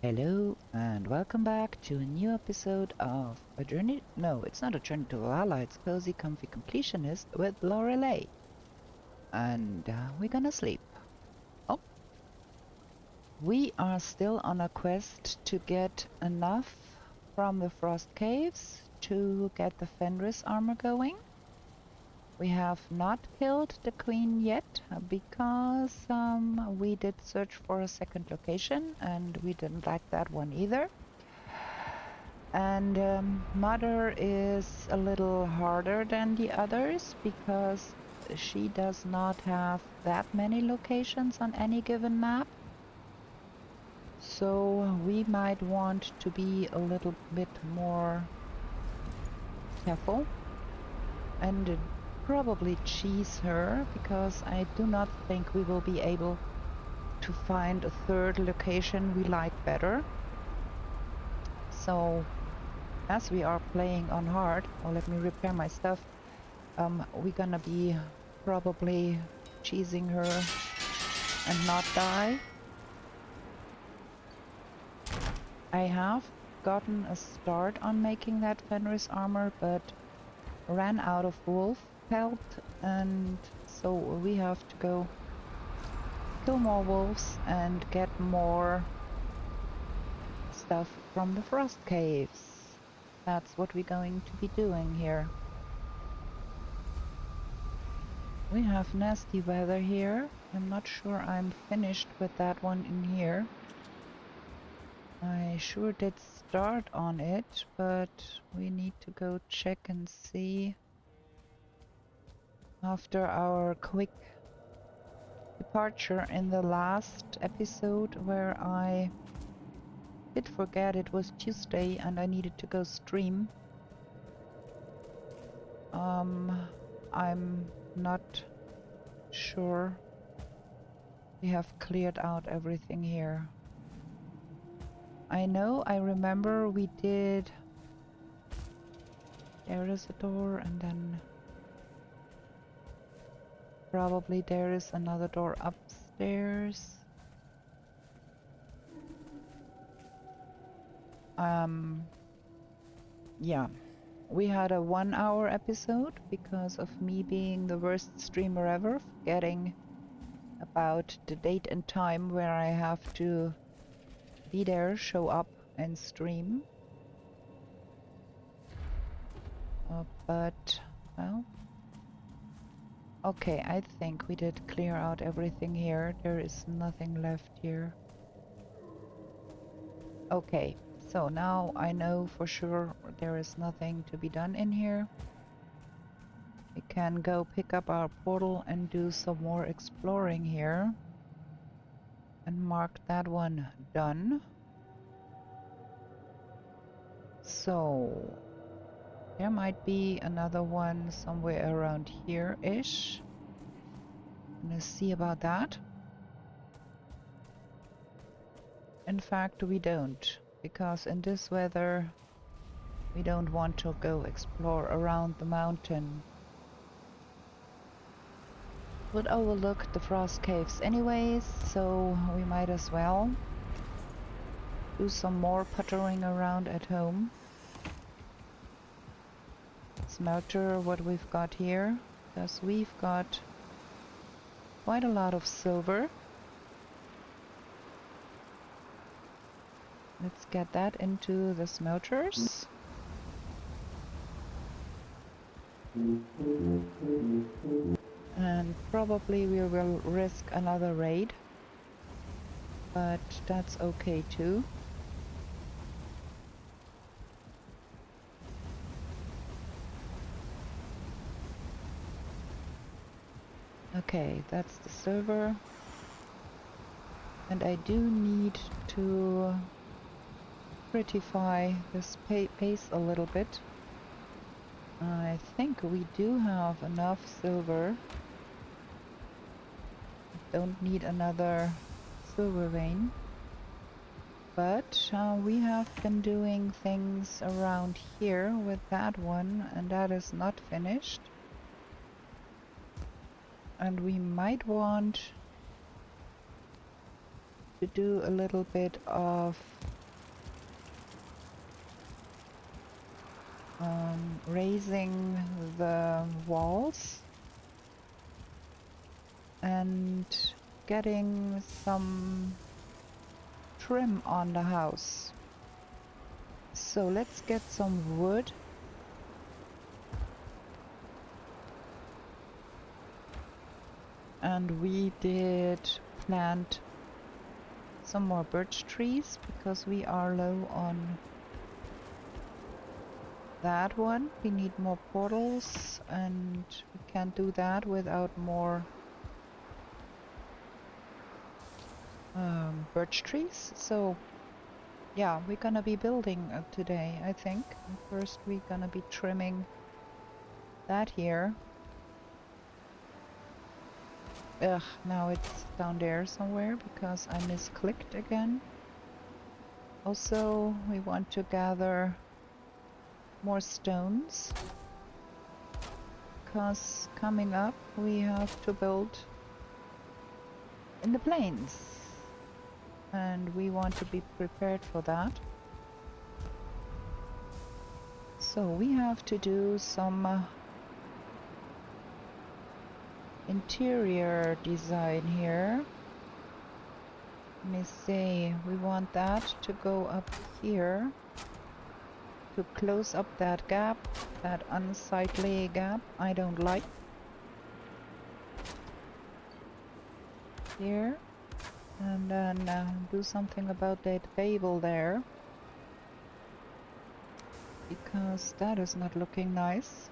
Hello and welcome back to a new episode of a journey. No, it's not a journey to Valhalla. It's cozy, comfy completionist with Lorelei, and we're gonna sleep. Oh, we are still on a quest to get enough from the frost caves to get the fenris armor going. We have not killed the queen yet because we did search for a second location and we didn't like that one either. And Mother is a little harder than the others because she does not have that many locations on any given map. So we might want to be a little bit more careful and probably cheese her, because I do not think we will be able to find a third location we like better. So as we are playing on hard, let me repair my stuff. We're gonna be probably cheesing her and not die. I have gotten a start on making that fenris armor, but ran out of wolf pelt, and so we have to go kill more wolves and get more stuff from the frost caves. That's what we're going to be doing here. We have nasty weather here. I'm not sure I'm finished with that one in here. I sure did start on it, but we need to go check and see after our quick departure in the last episode, where I did forget it was Tuesday and I needed to go stream. I'm not sure we have cleared out everything here. I know, I remember we did. There is a door, and then probably there is another door upstairs. Yeah. We had a 1-hour episode because of me being the worst streamer ever, forgetting about the date and time where I have to be there, show up and stream. But, well, okay, I think we did clear out everything here. There is nothing left here. Okay, so now I know for sure there is nothing to be done in here. We can go pick up our portal and do some more exploring here. And mark that one done. So there might be another one somewhere around here-ish. Gonna see about that. In fact, we don't, because in this weather we don't want to go explore around the mountain. Would overlook the frost caves anyways, so we might as well do some more puttering around at home. Smelter what we've got here, because we've got quite a lot of silver. Let's get that into the smelters. And probably we will risk another raid, but that's okay too. Okay, that's the silver. And I do need to prettify this pace a little bit. I think we do have enough silver. Don't need another silver vein. But we have been doing things around here with that one, and that is not finished. And we might want to do a little bit of raising the walls and getting some trim on the house. So let's get some wood. And we did plant some more birch trees because we are low on that one. We need more portals and we can't do that without more birch trees. So yeah, we're gonna be building today, I think. First we're gonna be trimming that here. Ugh, now it's down there somewhere because I misclicked again. Also, we want to gather more stones because coming up we have to build in the plains and we want to be prepared for that. So we have to do some interior design here. Let me see, we want that to go up here to close up that gap, that unsightly gap I don't like. Here. And then do something about that gable there. Because that is not looking nice.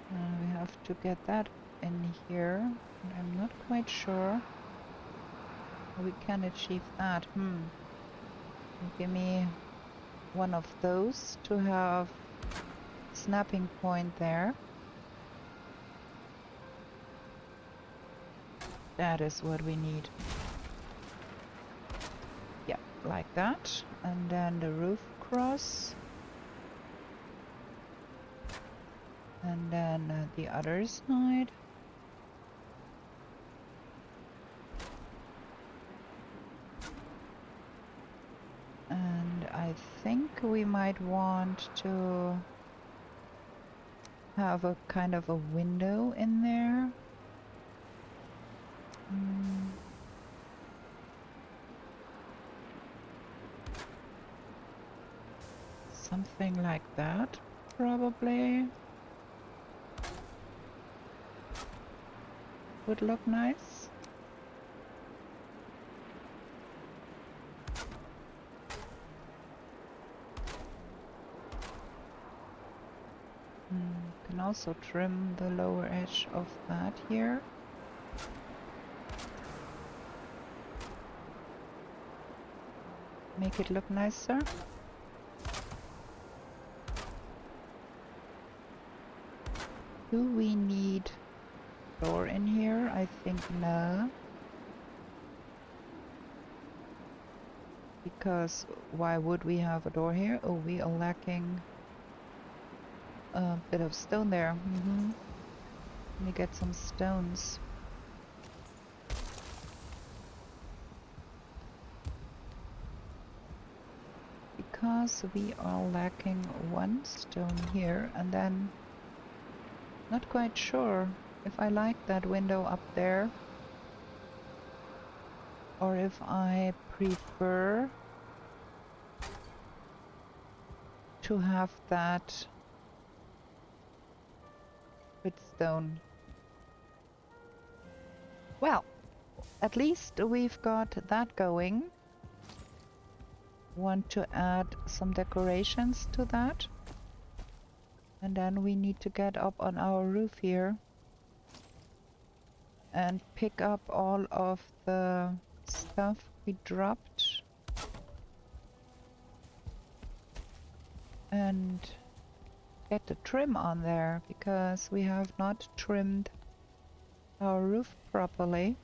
We have to get that in here. And I'm not quite sure how we can achieve that. Give me one of those to have snapping point there. That is what we need. Yeah, like that. And then the roof cross. And then the other side. And I think we might want to have a kind of a window in there. Something like that, probably. Would look nice. Can also trim the lower edge of that here. Make it look nicer. Do we need a door in here? I think no. Because why would we have a door here? Oh, we are lacking a bit of stone there. Let me get some stones. Because we are lacking one stone here, and then not quite sure if I like that window up there or if I prefer to have that with stone. Well, at least we've got that going. Want to add some decorations to that. And then we need to get up on our roof here and pick up all of the stuff we dropped. And get the trim on there because we have not trimmed our roof properly.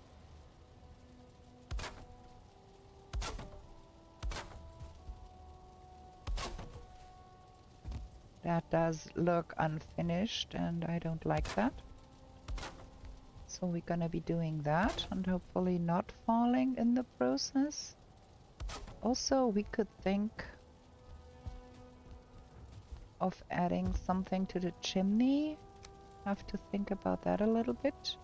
That does look unfinished and I don't like that. So we're gonna be doing that and hopefully not falling in the process. Also, we could think of adding something to the chimney. Have to think about that a little bit.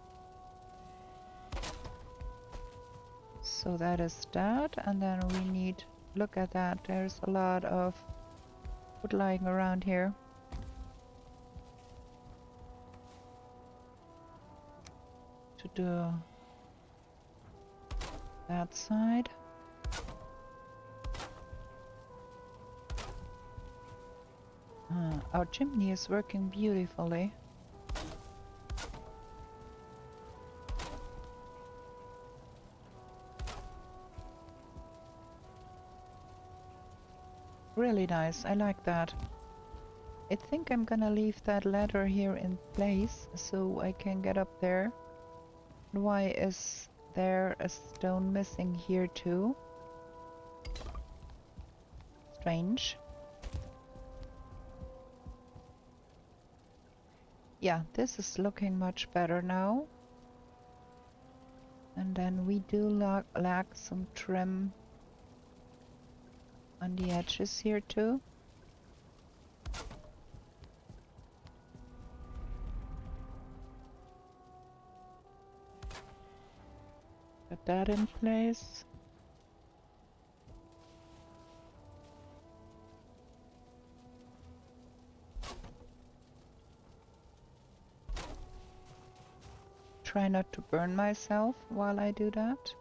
So that is that, and then we need, look at that, there's a lot of wood lying around here. To do that side. Our chimney is working beautifully. Really nice, I like that. I think I'm gonna leave that ladder here in place so I can get up there. Why is there a stone missing here too? Strange. Yeah, this is looking much better now. And then we do lack some trim on the edges here too. Put that in place. Try not to burn myself while I do that.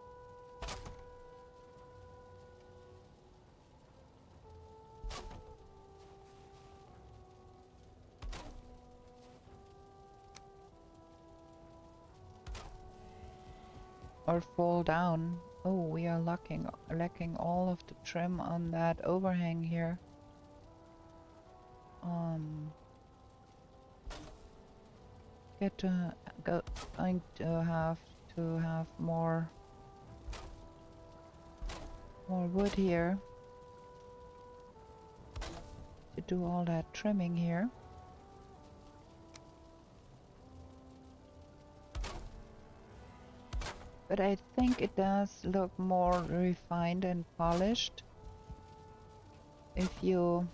Or fall down. Oh, we are lacking all of the trim on that overhang here. Going to have more wood here to do all that trimming here. But I think it does look more refined and polished if you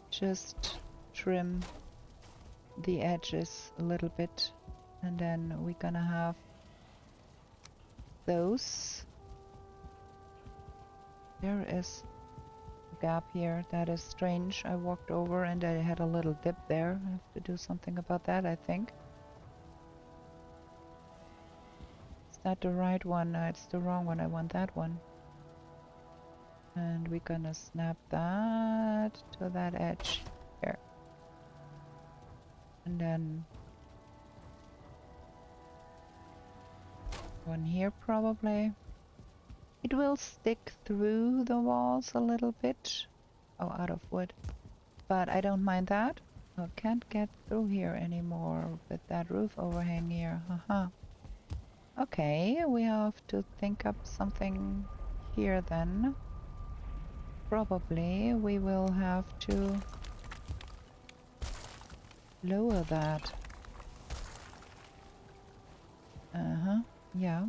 just trim the edges a little bit, and then we're gonna have those. There is a gap here that is strange. I walked over and I had a little dip there. I have to do something about that, I think. Is that the right one? No, it's the wrong one. I want that one. And we're gonna snap that to that edge here. And then one here probably. It will stick through the walls a little bit. Oh, out of wood. But I don't mind that. I can't get through here anymore with that roof overhang here. Haha. Okay, we have to think up something here then. Probably we will have to lower that. Yeah.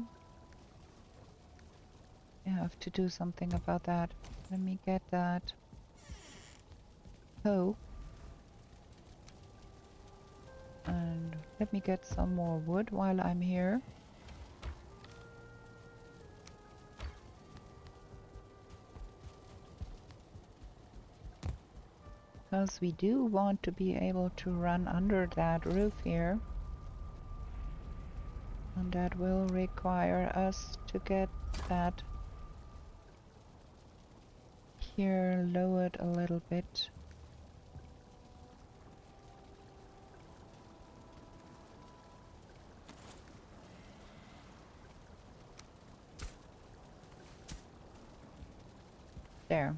I have to do something about that. Let me get that. Oh. And let me get some more wood while I'm here. Because we do want to be able to run under that roof here. And that will require us to get that here lowered a little bit. There.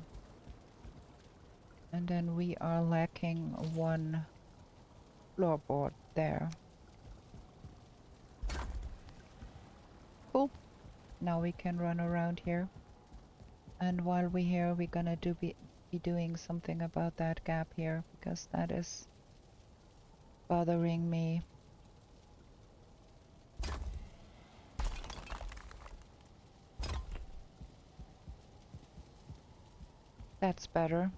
And then we are lacking one floorboard there. Cool. Now we can run around here. And while we're here, we're gonna be doing something about that gap here, because that is bothering me. That's better.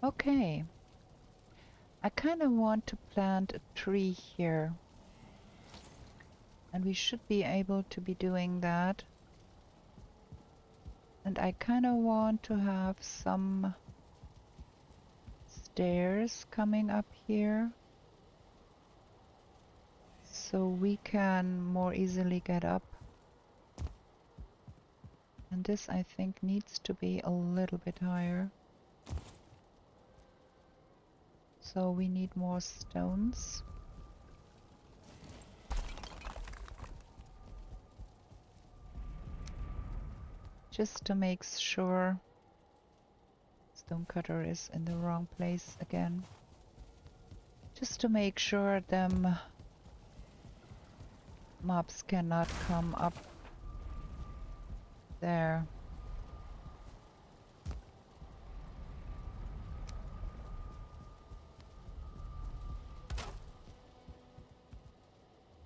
Okay. I kind of want to plant a tree here. And we should be able to be doing that. And I kind of want to have some stairs coming up here. So we can more easily get up. And this, I think, needs to be a little bit higher. So we need more stones. Just to make sure stonecutter is in the wrong place again. Just to make sure them mobs cannot come up there.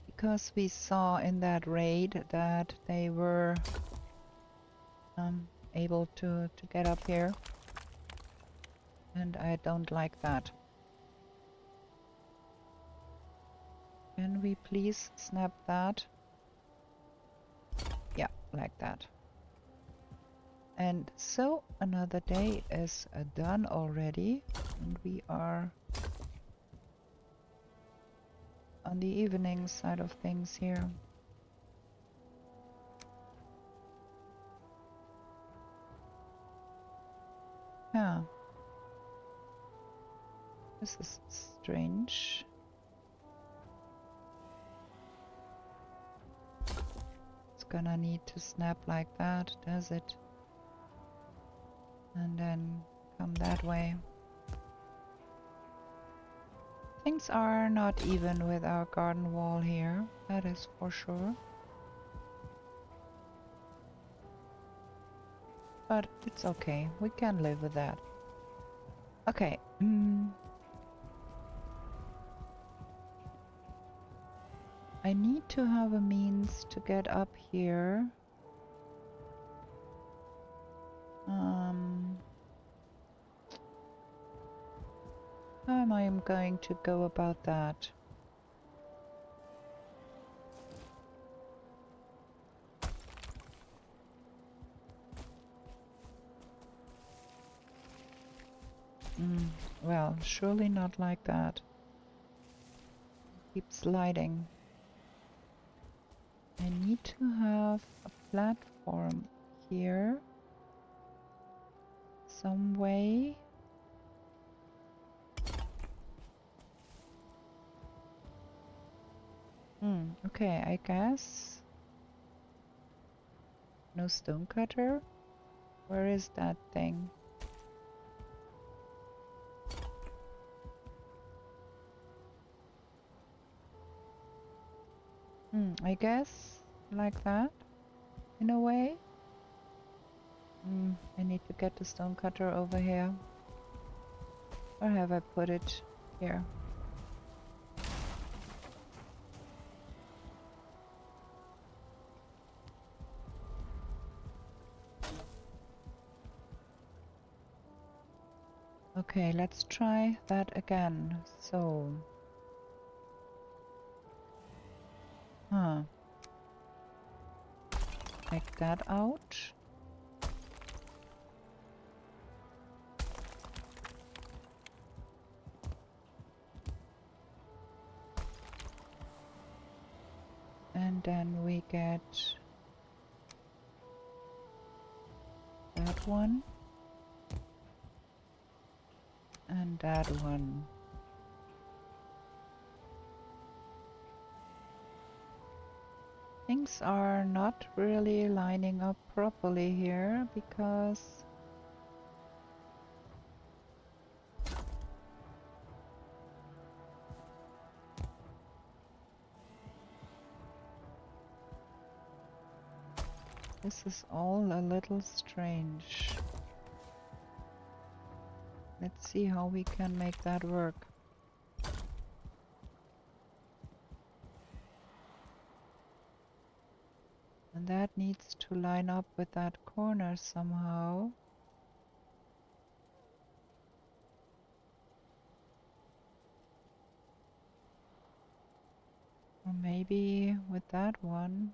Because we saw in that raid that they were able to get up here. And I don't like that. Can we please snap that? Yeah, like that. And so another day is done already. And we are on the evening side of things here. Yeah. This is strange. It's gonna need to snap like that, does it? And then come that way. Things are not even with our garden wall here, that is for sure. But it's okay, we can live with that. Okay. I need to have a means to get up here. How am I going to go about that? Well, surely not like that. Keep sliding. I need to have a platform here. Some way. Okay, I guess. No stonecutter? Where is that thing? I guess like that, in a way. I need to get the stonecutter over here. Or have I put it here? Okay, let's try that again. So, take that out. And then we get that one. And that one. Things are not really lining up properly here because this is all a little strange. Let's see how we can make that work. And that needs to line up with that corner somehow. Or maybe with that one.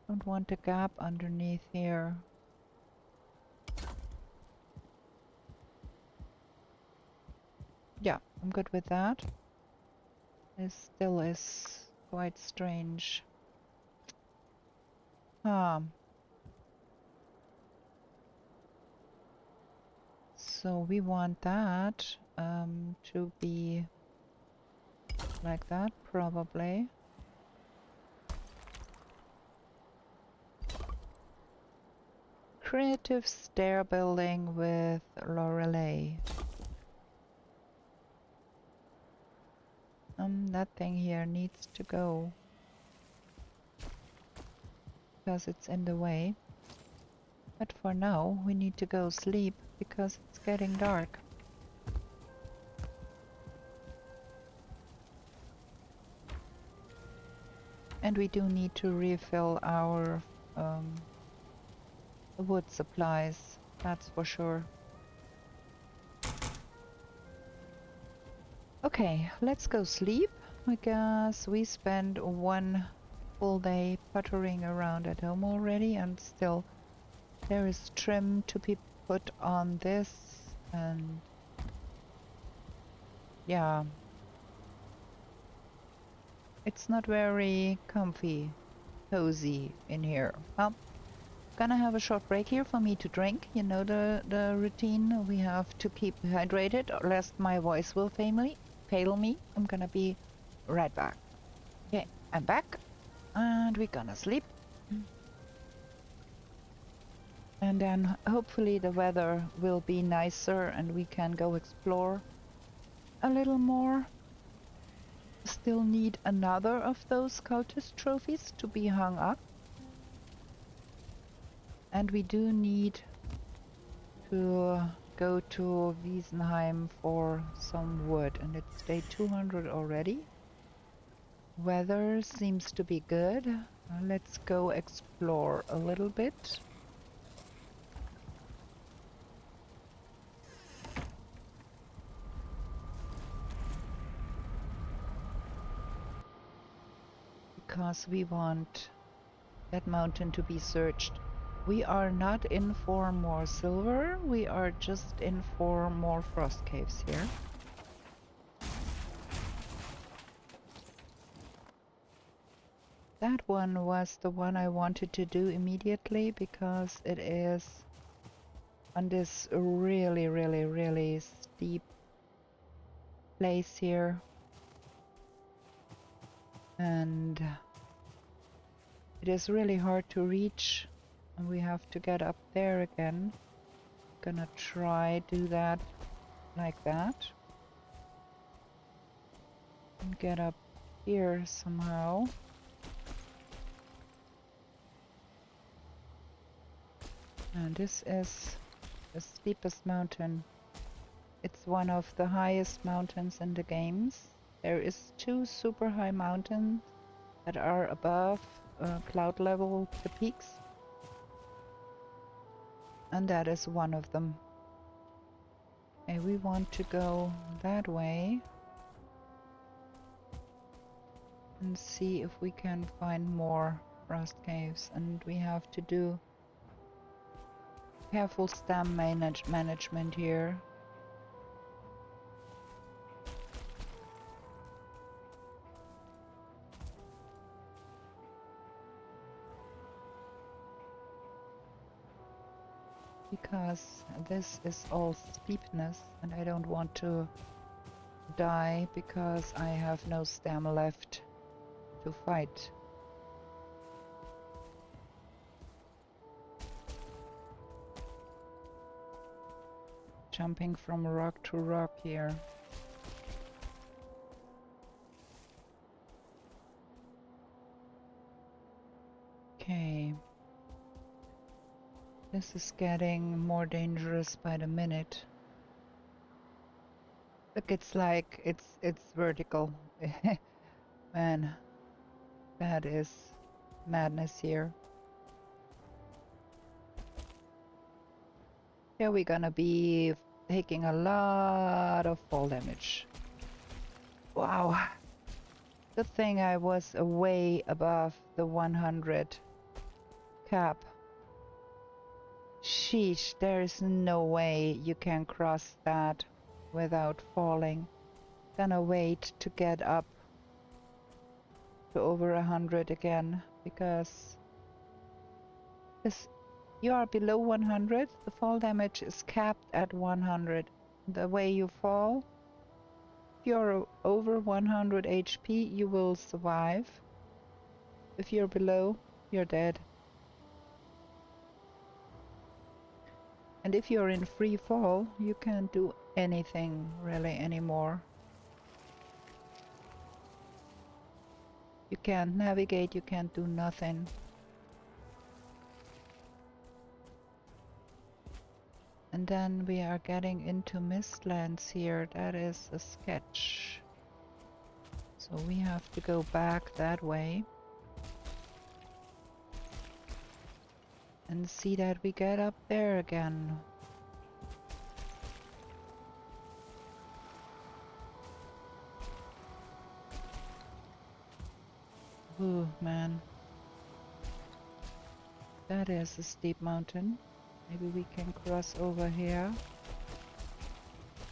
Don't want a gap underneath here. Yeah, I'm good with that. This still is quite strange. So we want that to be like that, probably. Creative stair building with Lorelei. That thing here needs to go because it's in the way. But for now, we need to go sleep because it's getting dark. And we do need to refill our wood supplies, that's for sure. Okay, let's go sleep. I guess we spent one full day puttering around at home already, and still there is trim to be put on this, and yeah, it's not very comfy, cozy in here. Well, gonna have a short break here for me to drink. You know the routine. We have to keep hydrated, or lest my voice will fail me. I'm gonna be right back. Okay, I'm back, and we're gonna sleep. And then hopefully the weather will be nicer and we can go explore a little more. Still need another of those cultist trophies to be hung up. And we do need to go to Wiesenheim for some wood, and it's day 200 already. Weather seems to be good. Let's go explore a little bit. Because we want that mountain to be searched. We are not in for more silver, we are just in for more frost caves here. That one was the one I wanted to do immediately because it is on this really steep place here. And it is really hard to reach, and we have to get up there again. Gonna try do that like that. And get up here somehow. And this is the steepest mountain. It's one of the highest mountains in the games. There is two super high mountains that are above cloud level, the peaks. And that is one of them. Okay, we want to go that way. And see if we can find more frost caves. And we have to do careful stam management here. Because this is all steepness and I don't want to die because I have no stam left to fight. Jumping from rock to rock here. Okay. This is getting more dangerous by the minute. Look, it's like it's vertical. Man, that is madness here. Here we're gonna be taking a lot of fall damage. Wow. Good thing I was way above the 100 cap. Sheesh, there is no way you can cross that without falling. Gonna wait to get up to over 100 again, because you are below 100, the fall damage is capped at 100. The way you fall, if you're over 100 HP, you will survive. If you're below, you're dead. And if you're in free fall, you can't do anything really anymore. You can't navigate, you can't do nothing. And then we are getting into Mistlands here. That is a sketch. So we have to go back that way. And see that we get up there again. Ooh, man. That is a steep mountain. Maybe we can cross over here.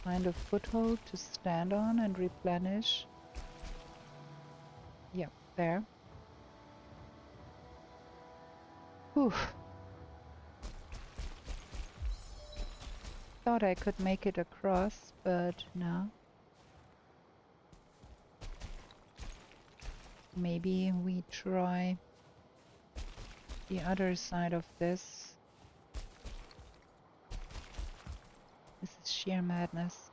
Find a foothold to stand on and replenish. Yep, there. Whew. Thought I could make it across, but no. Maybe we try the other side of this. This is sheer madness.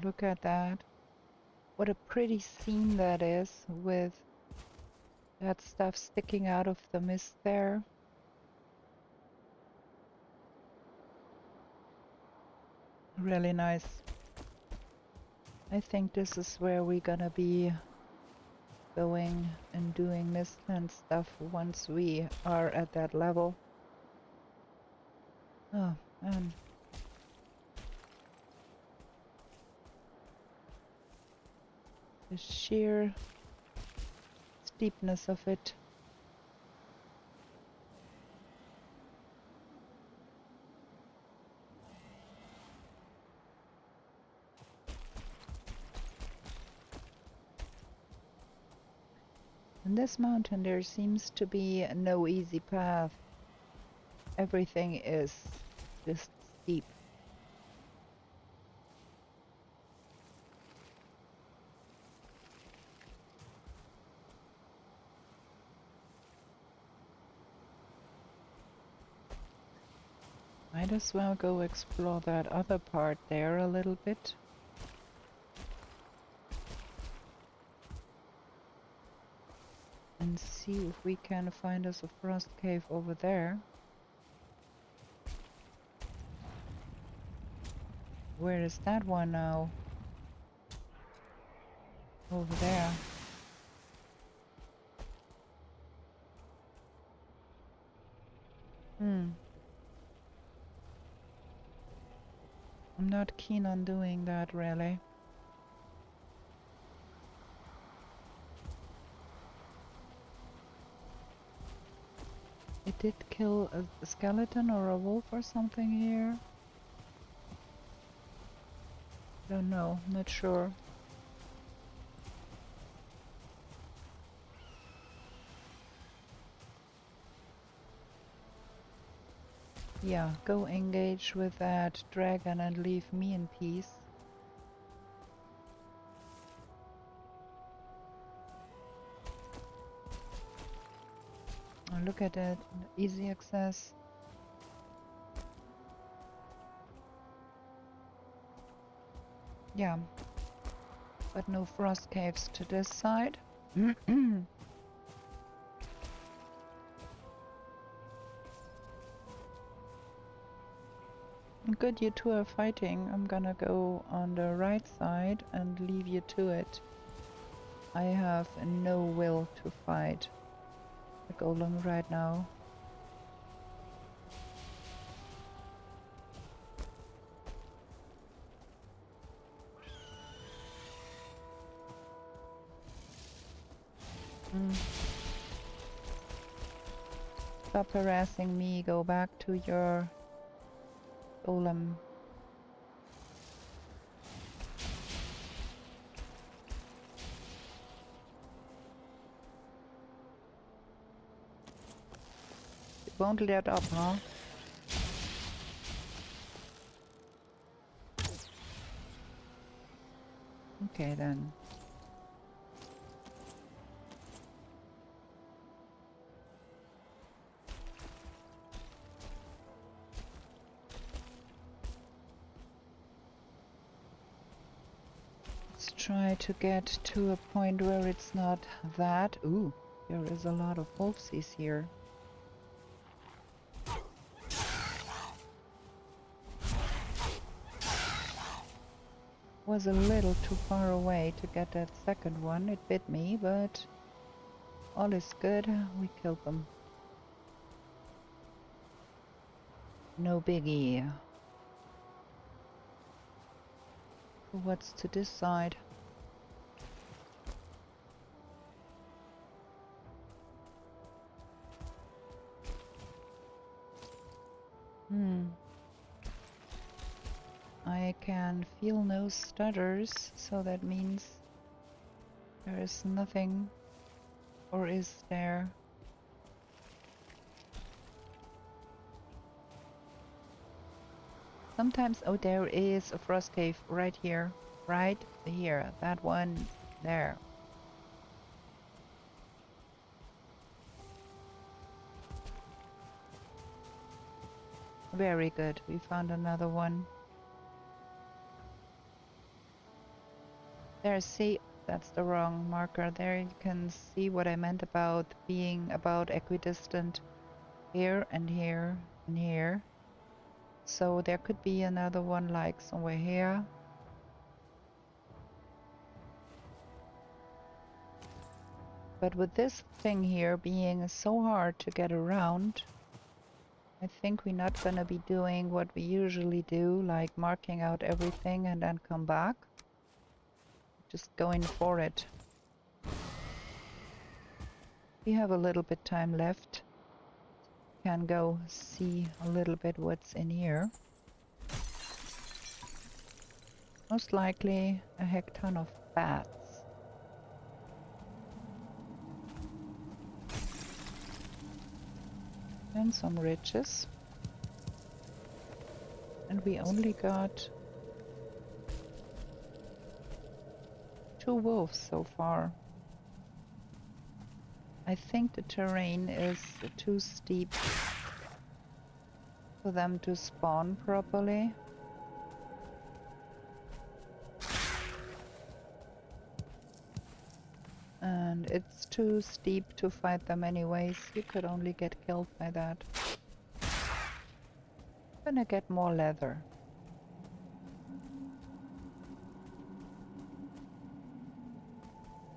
Look at that. What a pretty scene that is, with that stuff sticking out of the mist there. Really nice. I think this is where we're gonna be going and doing Mistland stuff once we are at that level. Oh, man. The sheer steepness of it. In this mountain there seems to be no easy path. Everything is just steep. Might as well go explore that other part there a little bit. And see if we can find us a frost cave over there. Where is that one now? Over there. I'm not keen on doing that, really. It did kill a skeleton or a wolf or something here. Don't know, not sure. Yeah, go engage with that dragon and leave me in peace. Oh, look at it, easy access. Yeah, but no frost caves to this side. Good, you two are fighting. I'm gonna go on the right side and leave you to it. I have no will to fight the golem right now. Stop harassing me, go back to your golem. It won't let up, huh? Okay then. Let's try to get to a point where it's not that. Ooh, there is a lot of wolfsies here. Was a little too far away to get that second one. It bit me, but all is good. We killed them. No biggie. What's to this side? I can feel no stutters, so that means there is nothing, or is there? Sometimes, oh, there is a frost cave right here, that one there. Very good, we found another one. There, see, that's the wrong marker. There you can see what I meant about being about equidistant here and here and here. So there could be another one like somewhere here. But with this thing here being so hard to get around, I think we're not gonna be doing what we usually do, like marking out everything and then come back. Just going for it. We have a little bit time left. Can go see a little bit what's in here. Most likely a heck ton of bats. And some riches. And we only got 2 wolves so far. I think the terrain is too steep for them to spawn properly. And it's too steep to fight them anyways. You could only get killed by that. Gonna get more leather.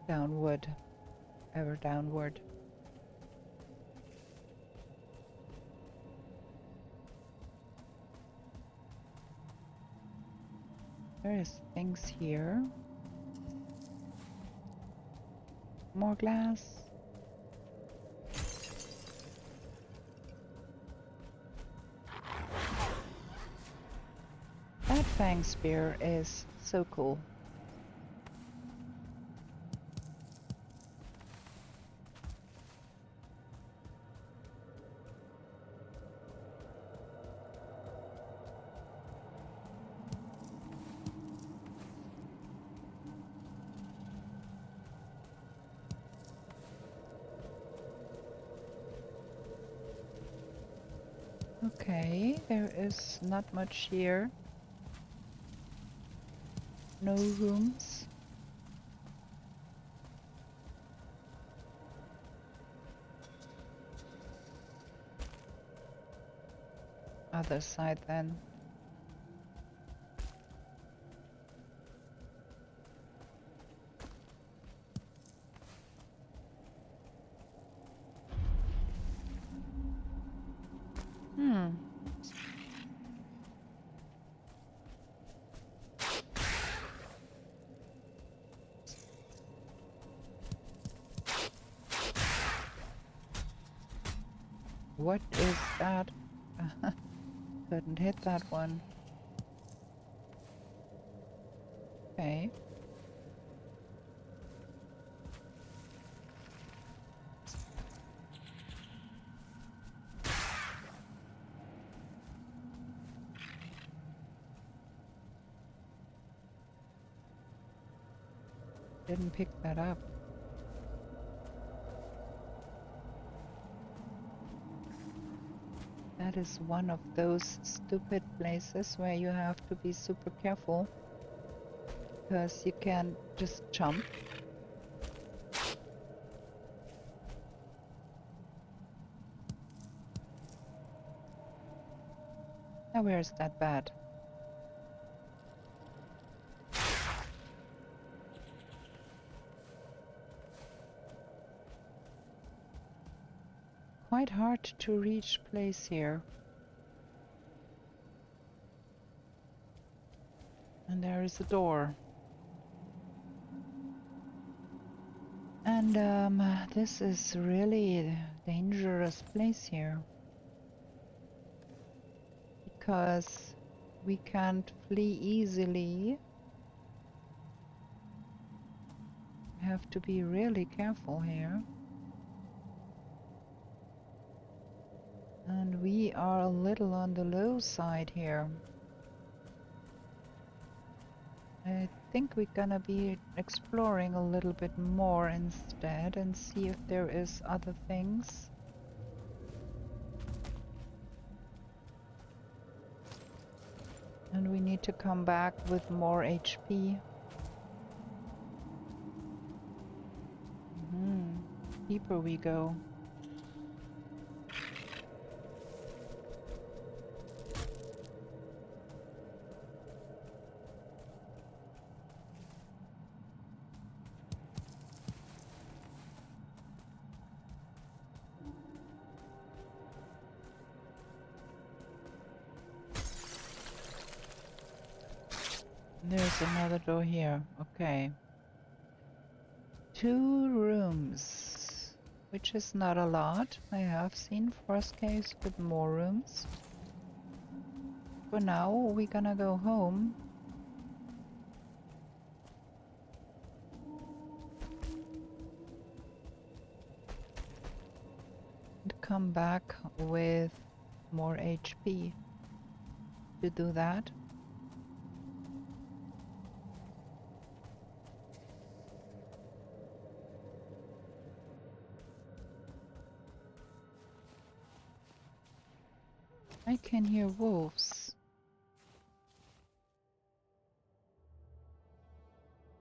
Downward. Ever downward. There is things here. More glass. That fang spear is so cool. Okay, there is not much here. No rooms. Other side then. What is that? Couldn't hit that one. Okay. Didn't pick that up. That is one of those stupid places where you have to be super careful because you can't just jump. Now where is that bat? Quite hard to reach place here. And there is a door. And this is really a dangerous place here. Because we can't flee easily. We have to be really careful here. And we are a little on the low side here. I think we're gonna be exploring a little bit more instead and see if there is other things. And we need to come back with more HP. Deeper we go. There's another door here. Okay. 2 rooms, which is not a lot. I have seen frostcaves with more rooms. For now, we're gonna go home. And come back with more HP to do that. I can hear wolves.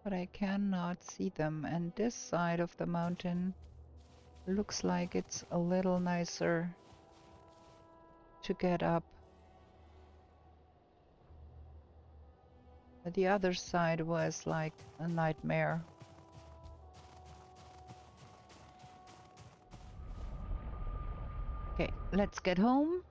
But I cannot see them, and this side of the mountain looks like it's a little nicer to get up. But the other side was like a nightmare. Okay, let's get home.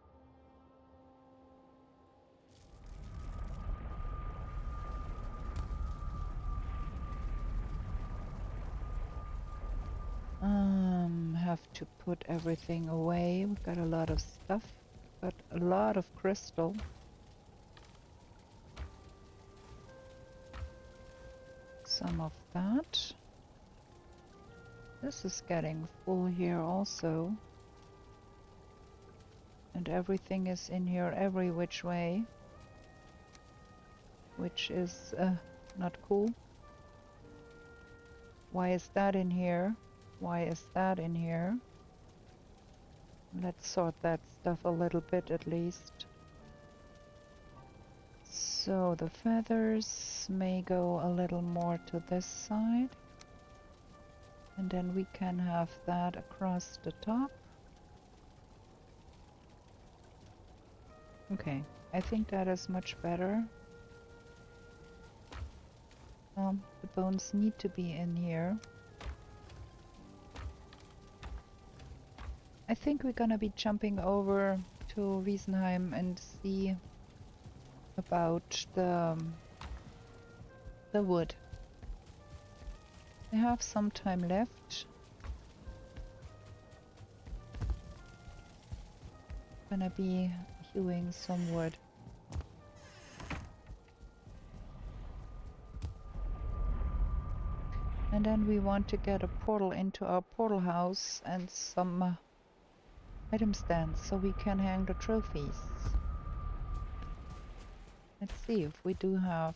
Have to put everything away. We've got a lot of stuff, got a lot of crystal. Some of that. This is getting full here also. And everything is in here every which way. Which is not cool. Why is that in here? Why is that in here? Let's sort that stuff a little bit at least. So the feathers may go a little more to this side. And then we can have that across the top. Okay, I think that is much better. The bones need to be in here. I think we're gonna be jumping over to Wiesenheim and see about the wood. I have some time left. Gonna be hewing some wood. And then we want to get a portal into our portal house and some item stands so we can hang the trophies. Let's see if we do have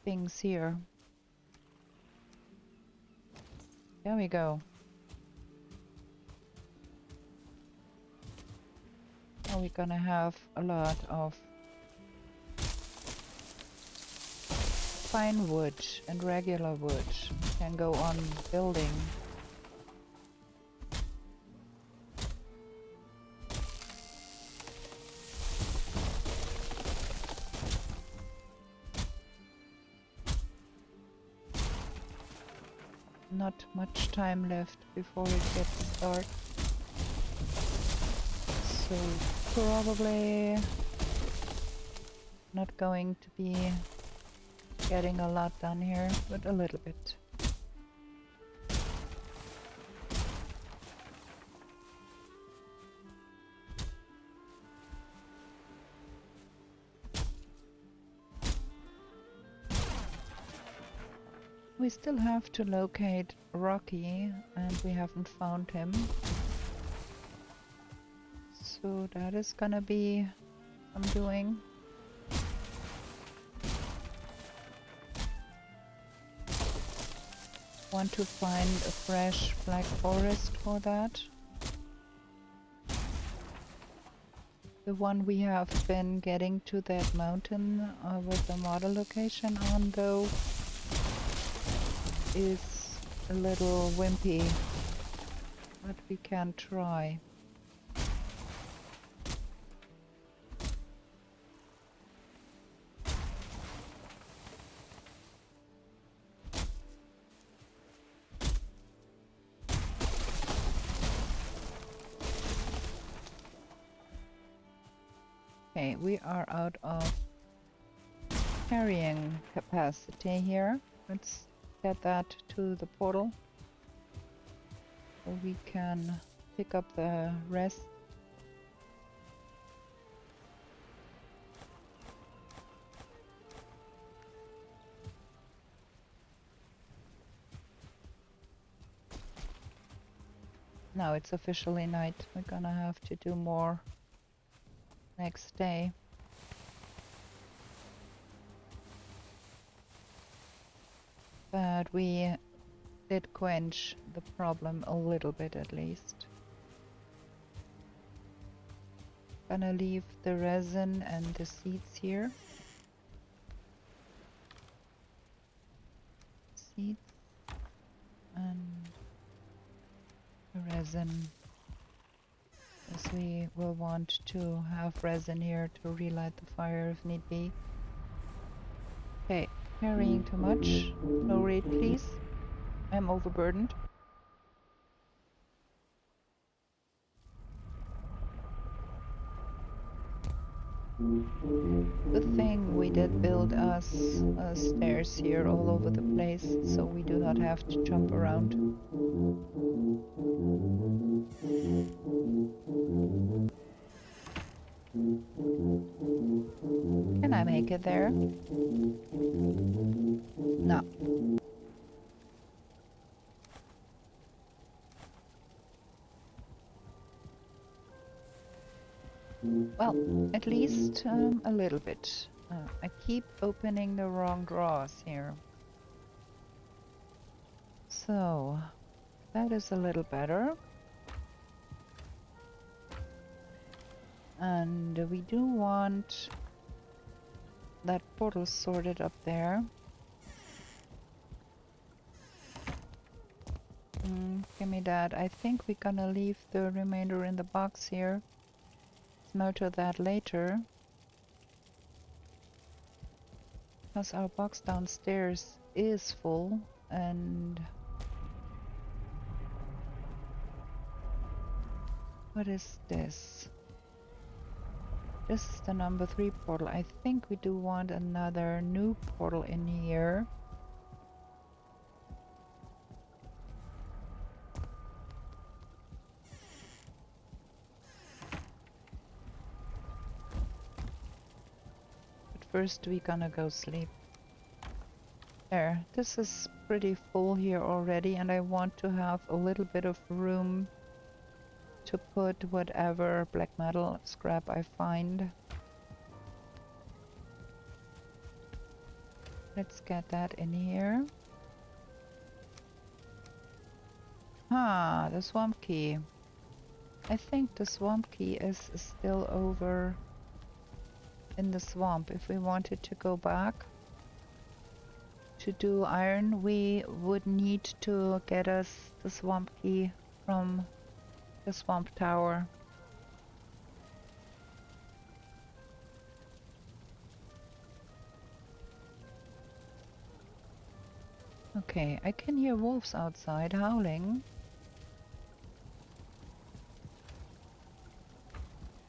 things here. There we go. Now we're gonna have a lot of fine wood and regular wood. Can go on building. Not much time left before it gets dark. So probably not going to be getting a lot done here, but a little bit. We still have to locate Rocky, and we haven't found him. So that is gonna be some doing. Want to find a fresh black forest for that. The one we have been getting to that mountain with the model location on, though, is a little wimpy, but we can try. Okay, we are out of carrying capacity here. Let's get that to the portal so we can pick up the rest. Now it's officially night. We're gonna have to do more next day. But we did quench the problem a little bit at least. Gonna leave the resin and the seeds here. Seeds and the resin, as we will want to have resin here to relight the fire if need be. Okay, carrying too much. No raid, please. I'm overburdened. Good thing we did build us stairs here all over the place, so we do not have to jump around. Can I make it there? No. Well, at least a little bit. I keep opening the wrong drawers here. So, that is a little better. And we do want that portal sorted up there. Give me that. I think we're gonna leave the remainder in the box here. Smelter that later. Because our box downstairs is full and... What is this? This is the number 3 portal. I think we do want another new portal in here. first we're gonna go sleep. There, this is pretty full here already, and I want to have a little bit of room to put whatever black metal scrap I find. Let's get that in here. Ah, the swamp key. I think the swamp key is still over in the swamp. If we wanted to go back to do iron, we would need to get us the swamp key from the swamp tower. Okay, I can hear wolves outside howling.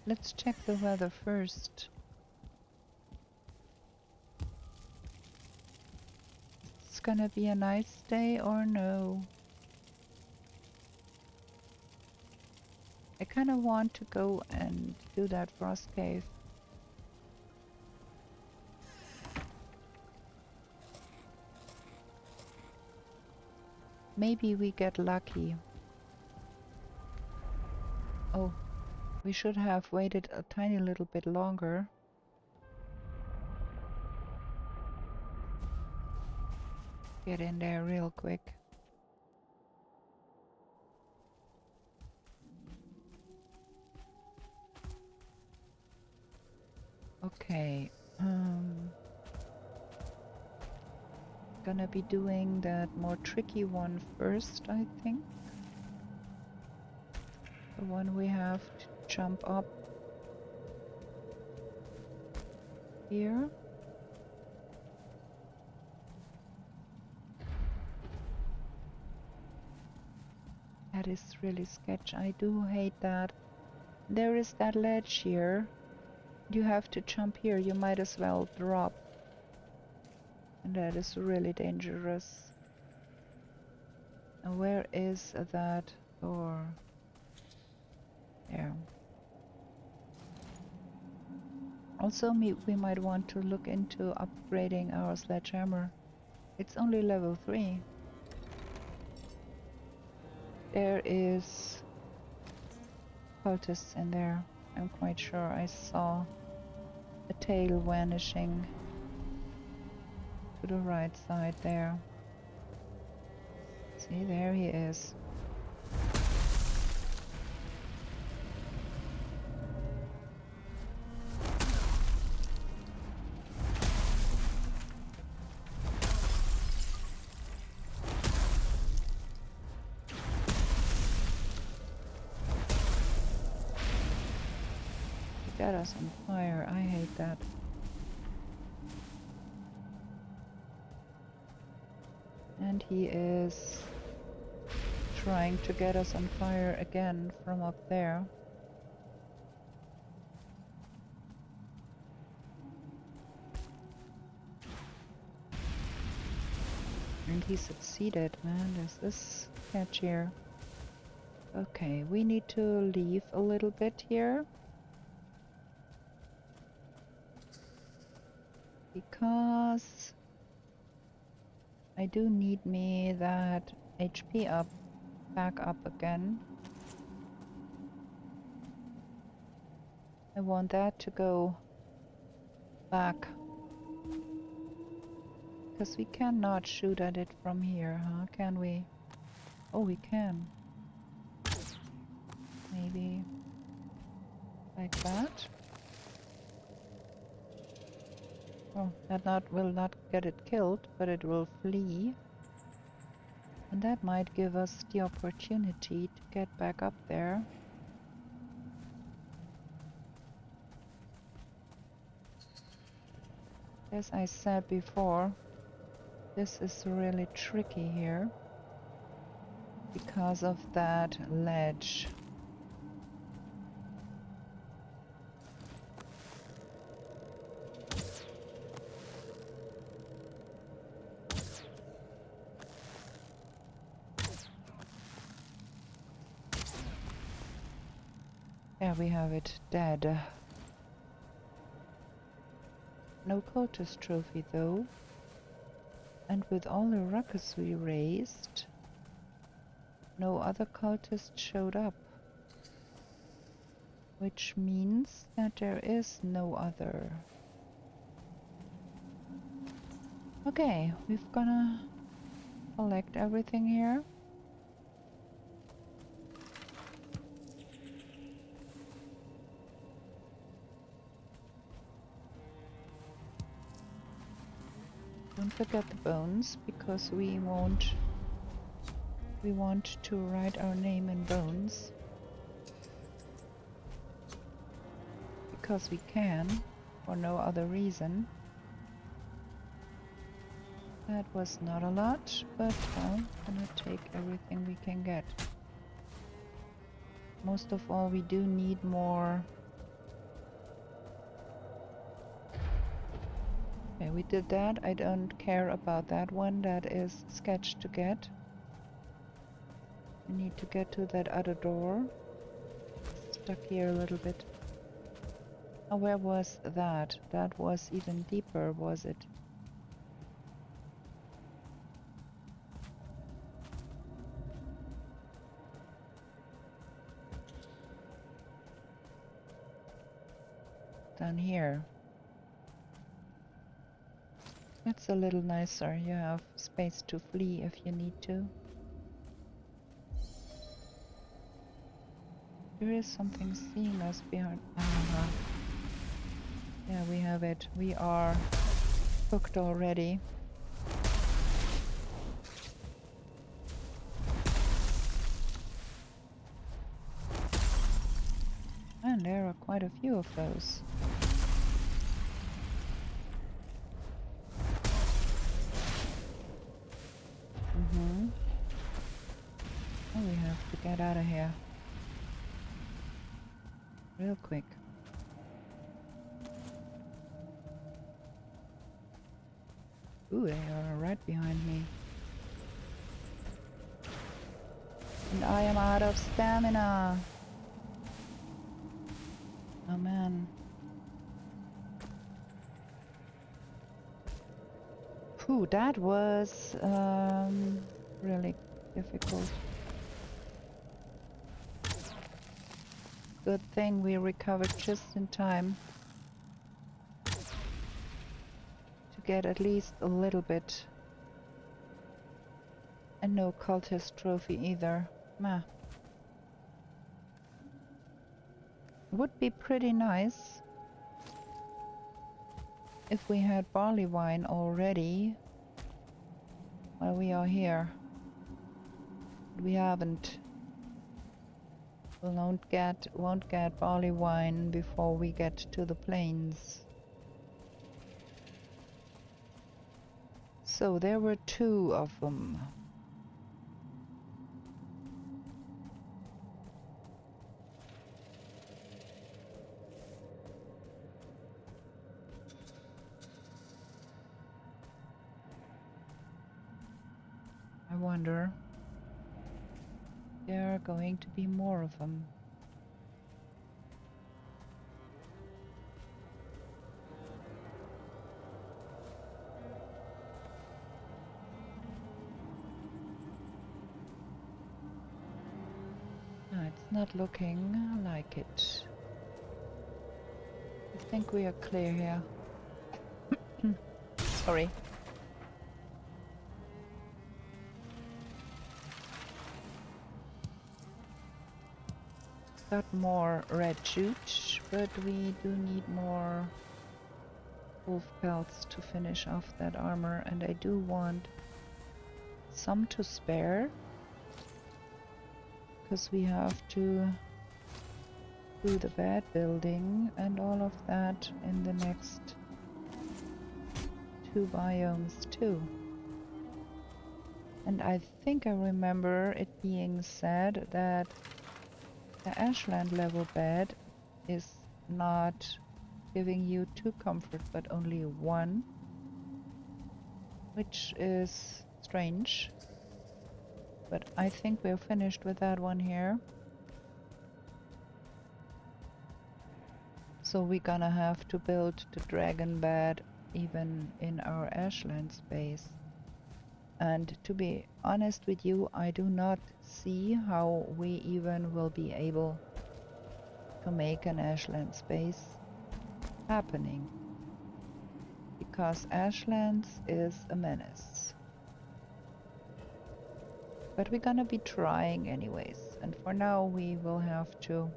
Let's check the weather first. It's gonna be a nice day or no? I kinda want to go and do that frost cave. Maybe we get lucky. Oh, we should have waited a tiny little bit longer. Get in there real quick. Okay, gonna be doing that more tricky one first, I think. The one we have to jump up here. That is really sketch. I do hate that. There is that ledge here. You have to jump here. You might as well drop. And that is really dangerous. And where is that door? There. Also, we might want to look into upgrading our sledgehammer. It's only level 3. There is cultists in there. I'm quite sure I saw a tail vanishing to the right side there. See, there he is. Got us on fire. I hate that. And he is trying to get us on fire again from up there. And he succeeded, man. There's this catch here. Okay, we need to leave a little bit here. Because I do need me that HP up, back up again. I want that to go back. Because we cannot shoot at it from here, huh? Can we? Oh, we can. Maybe like that. Oh, that will not get it killed, but it will flee. And that might give us the opportunity to get back up there. As I said before, this is really tricky here because of that ledge. There we have it, dead. No cultist trophy though. And with all the ruckus we raised, no other cultists showed up. Which means that there is no other. Okay, we've gonna collect everything here. Don't forget the bones, because we want to write our name in bones. Because we can, for no other reason. That was not a lot, but well, gonna take everything we can get. Most of all, we do need more. Okay, we did that. I don't care about that one. That is sketch to get. We need to get to that other door. Stuck here a little bit. Oh, where was that? That was even deeper, was it? Down here. That's a little nicer. You have space to flee if you need to. There is something seeing us behind. Yeah, we have it. We are hooked already. And there are quite a few of those. Oh, we have to get out of here. Real quick. Ooh, they are right behind me. And I am out of stamina. Oh man. Phew, that was really difficult. Good thing we recovered just in time to get at least a little bit. And no cultist trophy either. Meh. Would be pretty nice if we had barley wine already while we are here. We haven't. We won't get barley wine before we get to the plains. So there were 2 of them. I wonder if there are going to be more of them. No, it's not looking like it. I think we are clear here. Sorry. Got more red jute, but we do need more wolf pelts to finish off that armor, and I do want some to spare, because we have to do the bed building and all of that in the next 2 biomes too. And I think I remember it being said that the ashland level bed is not giving you 2 comfort but only 1, which is strange. But I think we're finished with that one here. So we're gonna have to build the dragon bed even in our ashland space. And to be honest with you, I do not see how we even will be able to make an ashland space happening. Because ashlands is a menace. But we're gonna be trying anyways. And for now we will have to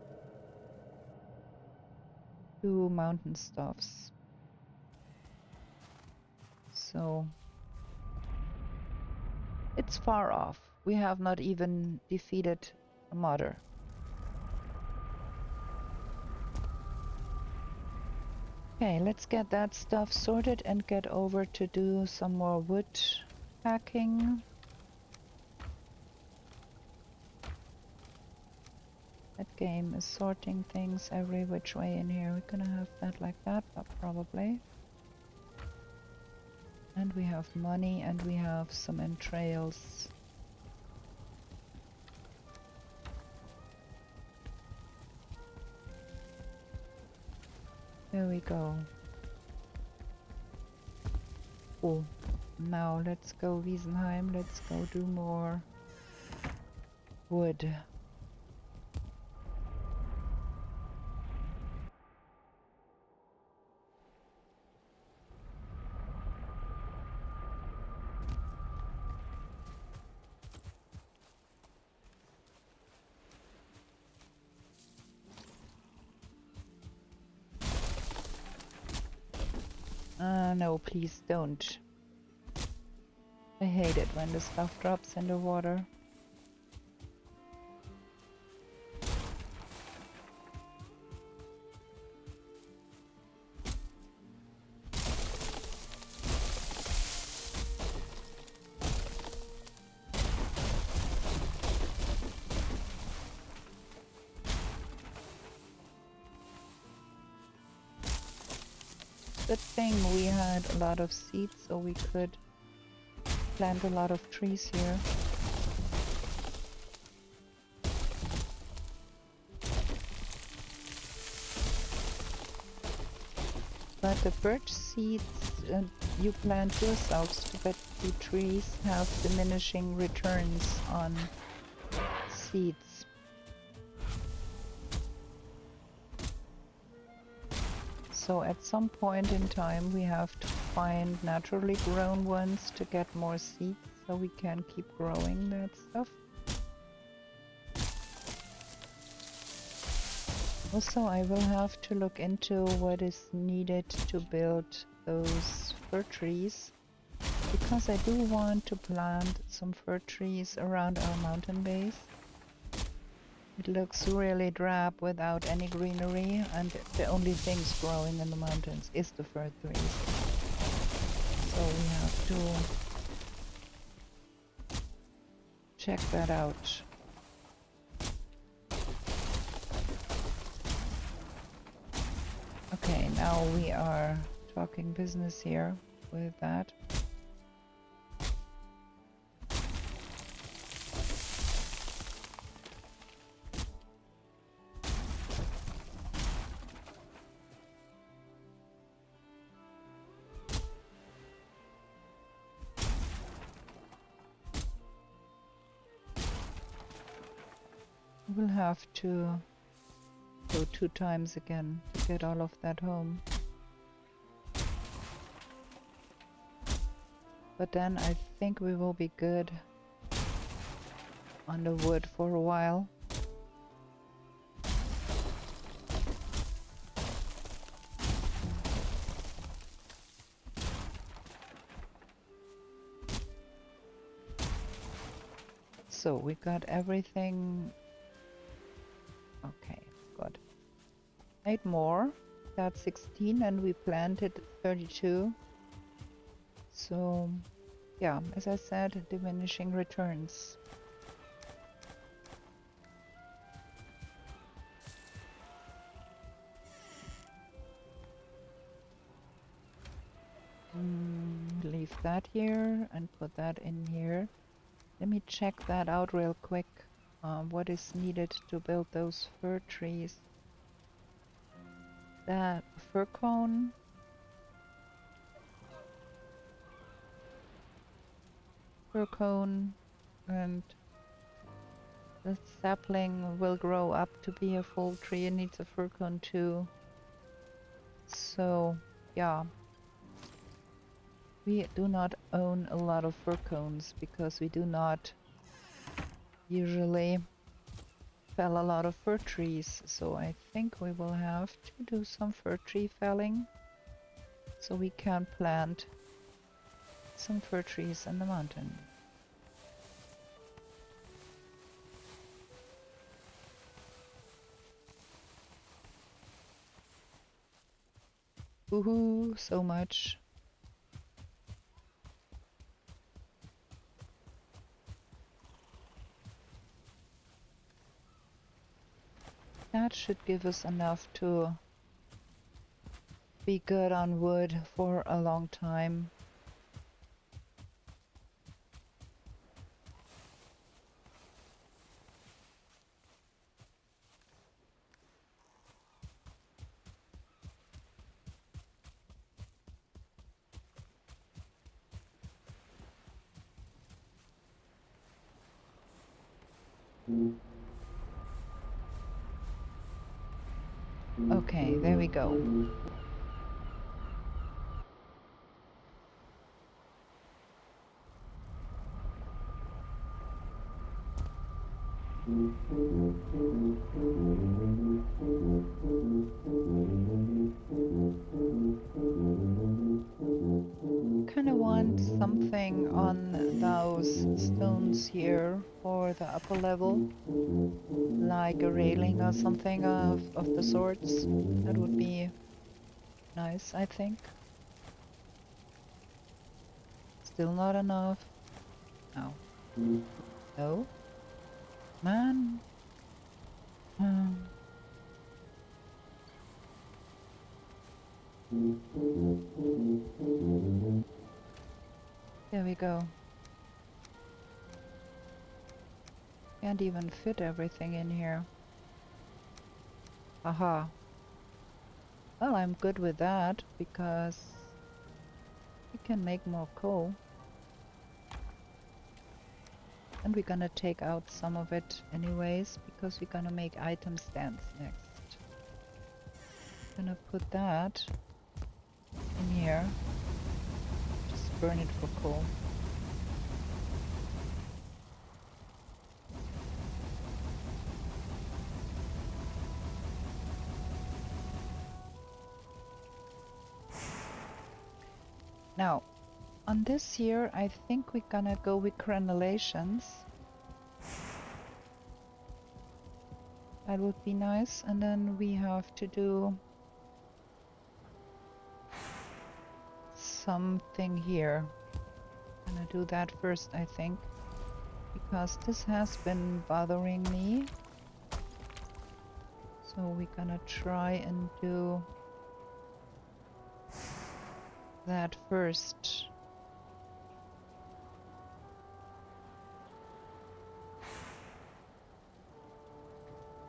do mountain stuffs. So it's far off. We have not even defeated a mother. Okay, let's get that stuff sorted and get over to do some more wood packing. That game is sorting things every which way in here. We're gonna have that like that, but probably. And we have money and we have some entrails. There we go. Cool. Now let's go Wiesenheim. Let's go do more wood. No, please don't. I hate it when the stuff drops in the water. Good thing we had a lot of seeds, so we could plant a lot of trees here. But the birch seeds you plant yourselves to get the trees have diminishing returns on seeds. So at some point in time we have to find naturally grown ones to get more seeds so we can keep growing that stuff. Also, I will have to look into what is needed to build those fir trees, because I do want to plant some fir trees around our mountain base. It looks really drab without any greenery, and the only things growing in the mountains is the fir trees. So we have to check that out. Okay, now we are talking business here with that. We'll have to go 2 times again to get all of that home. But then I think we will be good on the wood for a while. So we got everything. Okay, good. 8 more. That's 16 and we planted 32. So, yeah, as I said, diminishing returns. Leave that here and put that in here. Let me check that out real quick. What is needed to build those fir trees? That fir cone. fir cone, and the sapling will grow up to be a full tree. It needs a fir cone too. So, yeah. We do not own a lot of fir cones because we do not usually fell a lot of fir trees. So I think we will have to do some fir tree felling so we can plant some fir trees in the mountain. Woohoo, so much. That should give us enough to be good on wood for a long time. Okay, there we go. Kind of want something on those stones here for the upper level, like a railing or something of the sorts. That would be nice, I think. Still not enough. No. No? Man. Um, there we go. Can't even fit everything in here. Aha. Well, I'm good with that because we can make more coal. And we're gonna take out some of it anyways because we're gonna make item stands next. Gonna put that in here. Just burn it for coal. Now, on this here, I think we're gonna go with granulations. That would be nice. And then we have to do something here. I'm gonna do that first, I think, because this has been bothering me. So we're gonna try and do that first.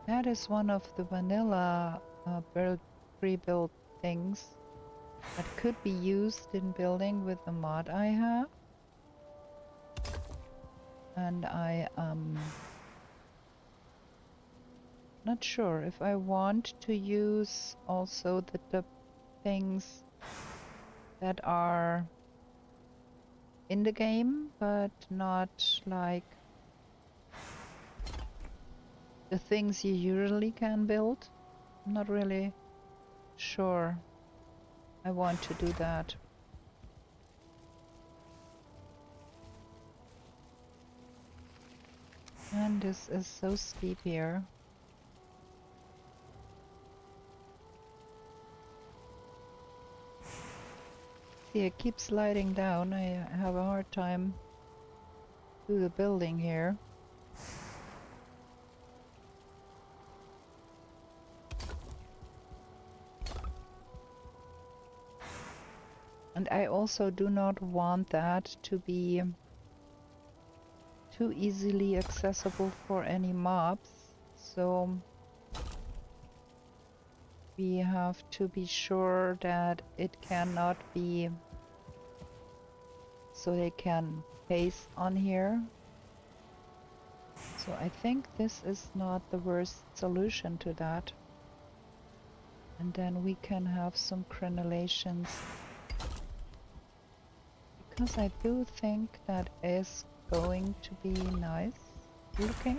That is one of the vanilla pre-built things that could be used in building with the mod I have. And I not sure if I want to use also the things that are in the game, but not like the things you usually can build. I'm not really sure I want to do that. And this is so steep here. See, it keeps sliding down. I have a hard time through the building here. And I also do not want that to be too easily accessible for any mobs. So we have to be sure that it cannot be, so they can pace on here. So I think this is not the worst solution to that. And then we can have some crenellations. Because I do think that is going to be nice looking.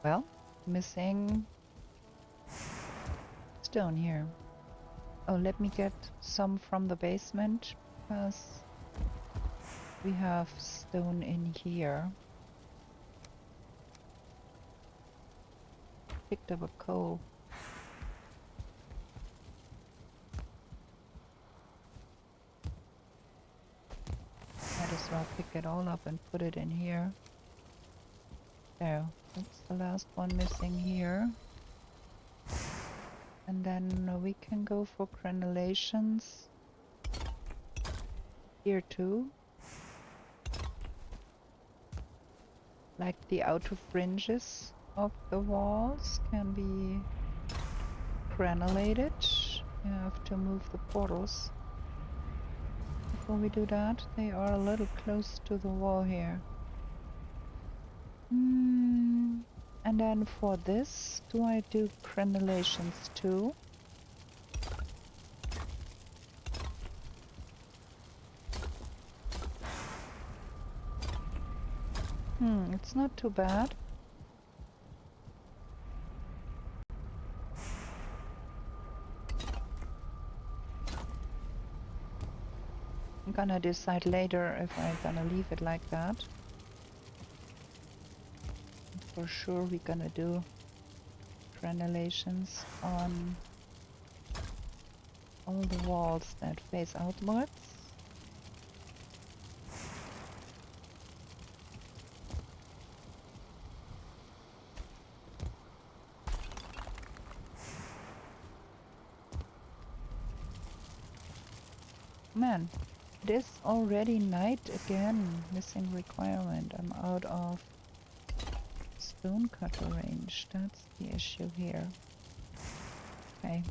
Well, missing stone here. Oh, let me get some from the basement, because we have stone in here. Picked up a coal. Might as well pick it all up and put it in here. There, that's the last one missing here. And then we can go for crenellations here too. Like the outer fringes of the walls can be crenellated. You have to move the portals. Before we do that, they are a little close to the wall here. And then for this, do I do crenellations too? It's not too bad. I'm gonna decide later if I'm gonna leave it like that. For sure we're gonna do crenellations on all the walls that face outwards. Man, it is already night again. Missing requirement. I'm out of stone cutter range. That's the issue here. Okay.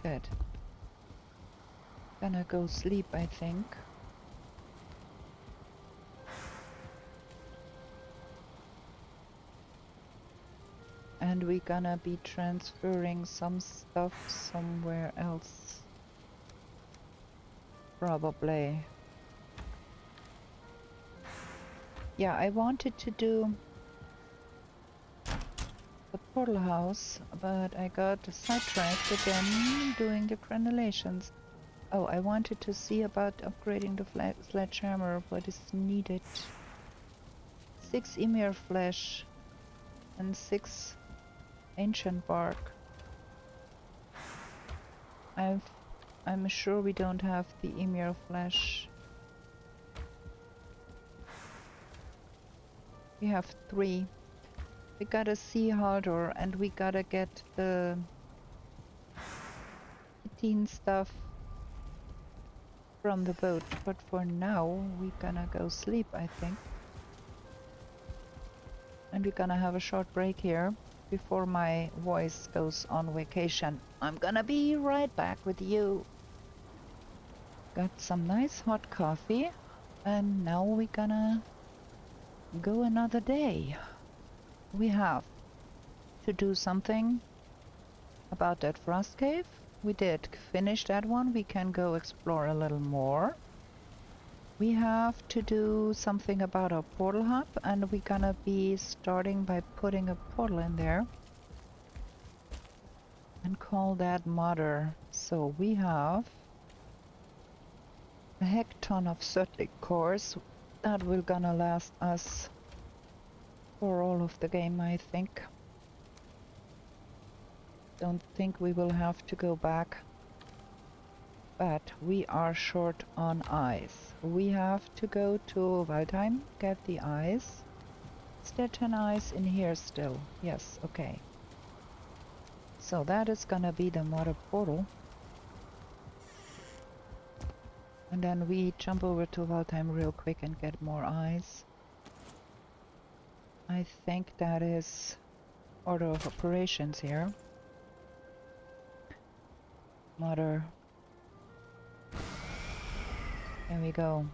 Good. Gonna go sleep, I think. And we're gonna be transferring some stuff somewhere else. Probably. Yeah, I wanted to do the portal house, but I got sidetracked again doing the crenellations. Oh, I wanted to see about upgrading the sledgehammer. What is needed? 6 emir flesh and 6 ancient bark. I'm sure we don't have the emir flesh. We have 3. We got a sea halter and we gotta get the 18 stuff from the boat. But for now, we're gonna go sleep, I think. And we're gonna have a short break here before my voice goes on vacation. I'm gonna be right back with you. Got some nice hot coffee, and now we're gonna go another day. We have to do something about that frost cave. We did finish that one. We can go explore a little more. We have to do something about our portal hub, and we're gonna be starting by putting a portal in there and call that mother. So we have a heck ton of Sutlic cores that will gonna last us for all of the game, I think. Don't think we will have to go back But we are short on ice. We have to go to Valheim, get the ice. Is there 10 ice in here still? Yes, okay. So that is gonna be the mother portal. And then we jump over to Valheim real quick and get more ice. I think that is order of operations here. Mother. There we go.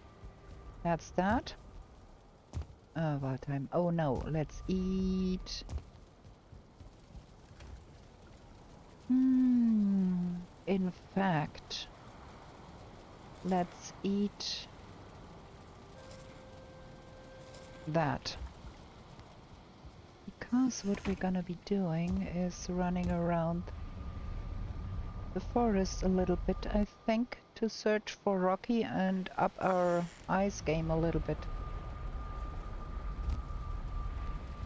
That's that. Valheim. Oh no, let's eat. In fact, let's eat that. Because what we're gonna be doing is running around the forest a little bit, I think, to search for Rocky and up our ice game a little bit.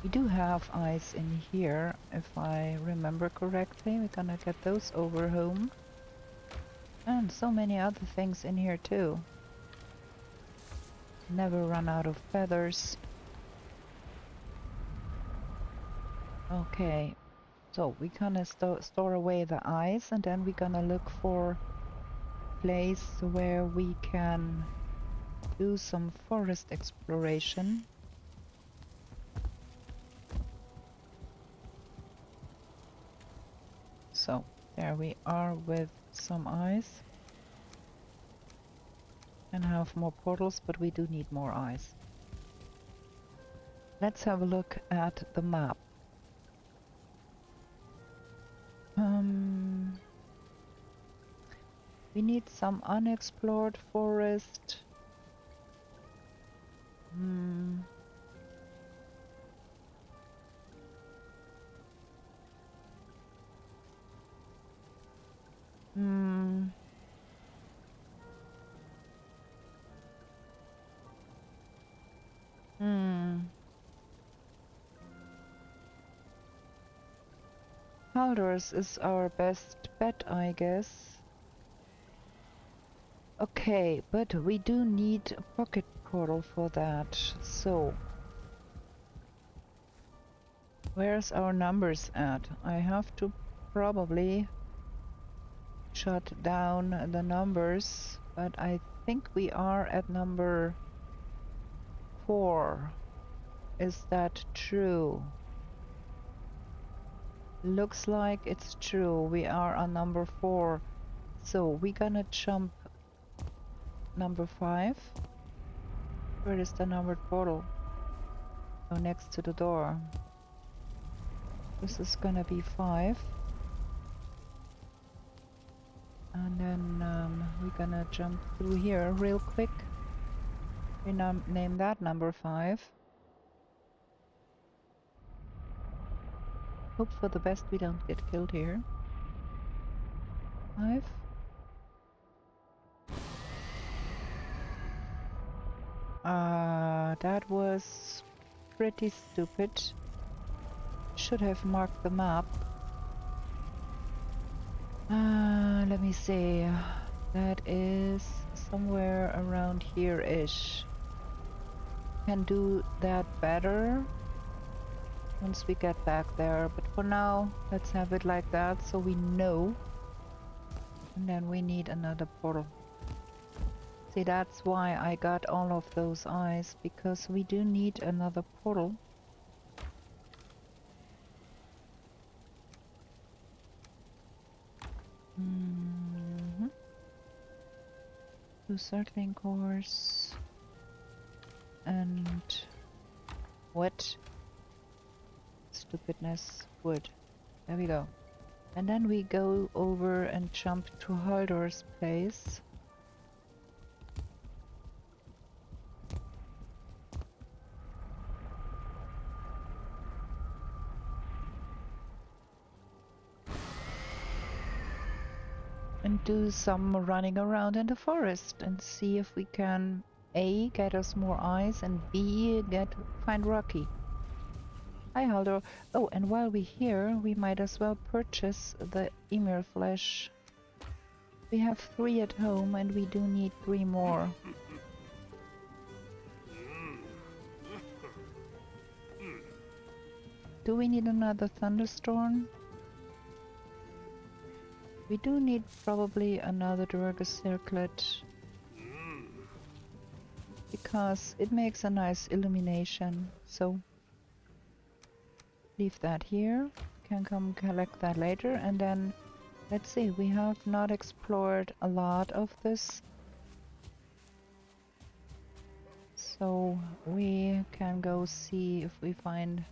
We do have ice in here, if I remember correctly. We're gonna get those over home. And so many other things in here too. Never run out of feathers. Okay, so we're gonna store away the ice, and then we're gonna look for a place where we can do some forest exploration. So there we are with some ice. And have more portals, but we do need more ice. Let's have a look at the map. We need some unexplored forest. Hmm. Haldors is our best bet, I guess. Okay, but we do need a pocket portal for that, so... Where's our numbers at? I have to probably shut down the numbers, but I think we are at number 4. Is that true? Looks like it's true. We are on number 4. So we're gonna jump number 5. Where is the numbered portal? Oh, next to the door. This is gonna be 5. And then we're gonna jump through here real quick. We name that number 5. Hope for the best we don't get killed here. 5. That was pretty stupid. Should have marked the map. Let me see. That is somewhere around here-ish. Can do that better once we get back there, but for now, let's have it like that so we know. And then we need another portal. See, that's why I got all of those eyes, because we do need another portal. To circling course. And what? Stupidness. Wood. There we go. And then we go over and jump to Haldor's place. And do some running around in the forest and see if we can A, get us more eyes, and B, find Rocky. Hi Haldor. Oh, and while we're here, we might as well purchase the emir flesh. We have 3 at home and we do need 3 more. Do we need another thunderstorm? We do need probably another Durga circlet. Because it makes a nice illumination. So leave that here. Can come collect that later. And then let's see, we have not explored a lot of this. So we can go see if we find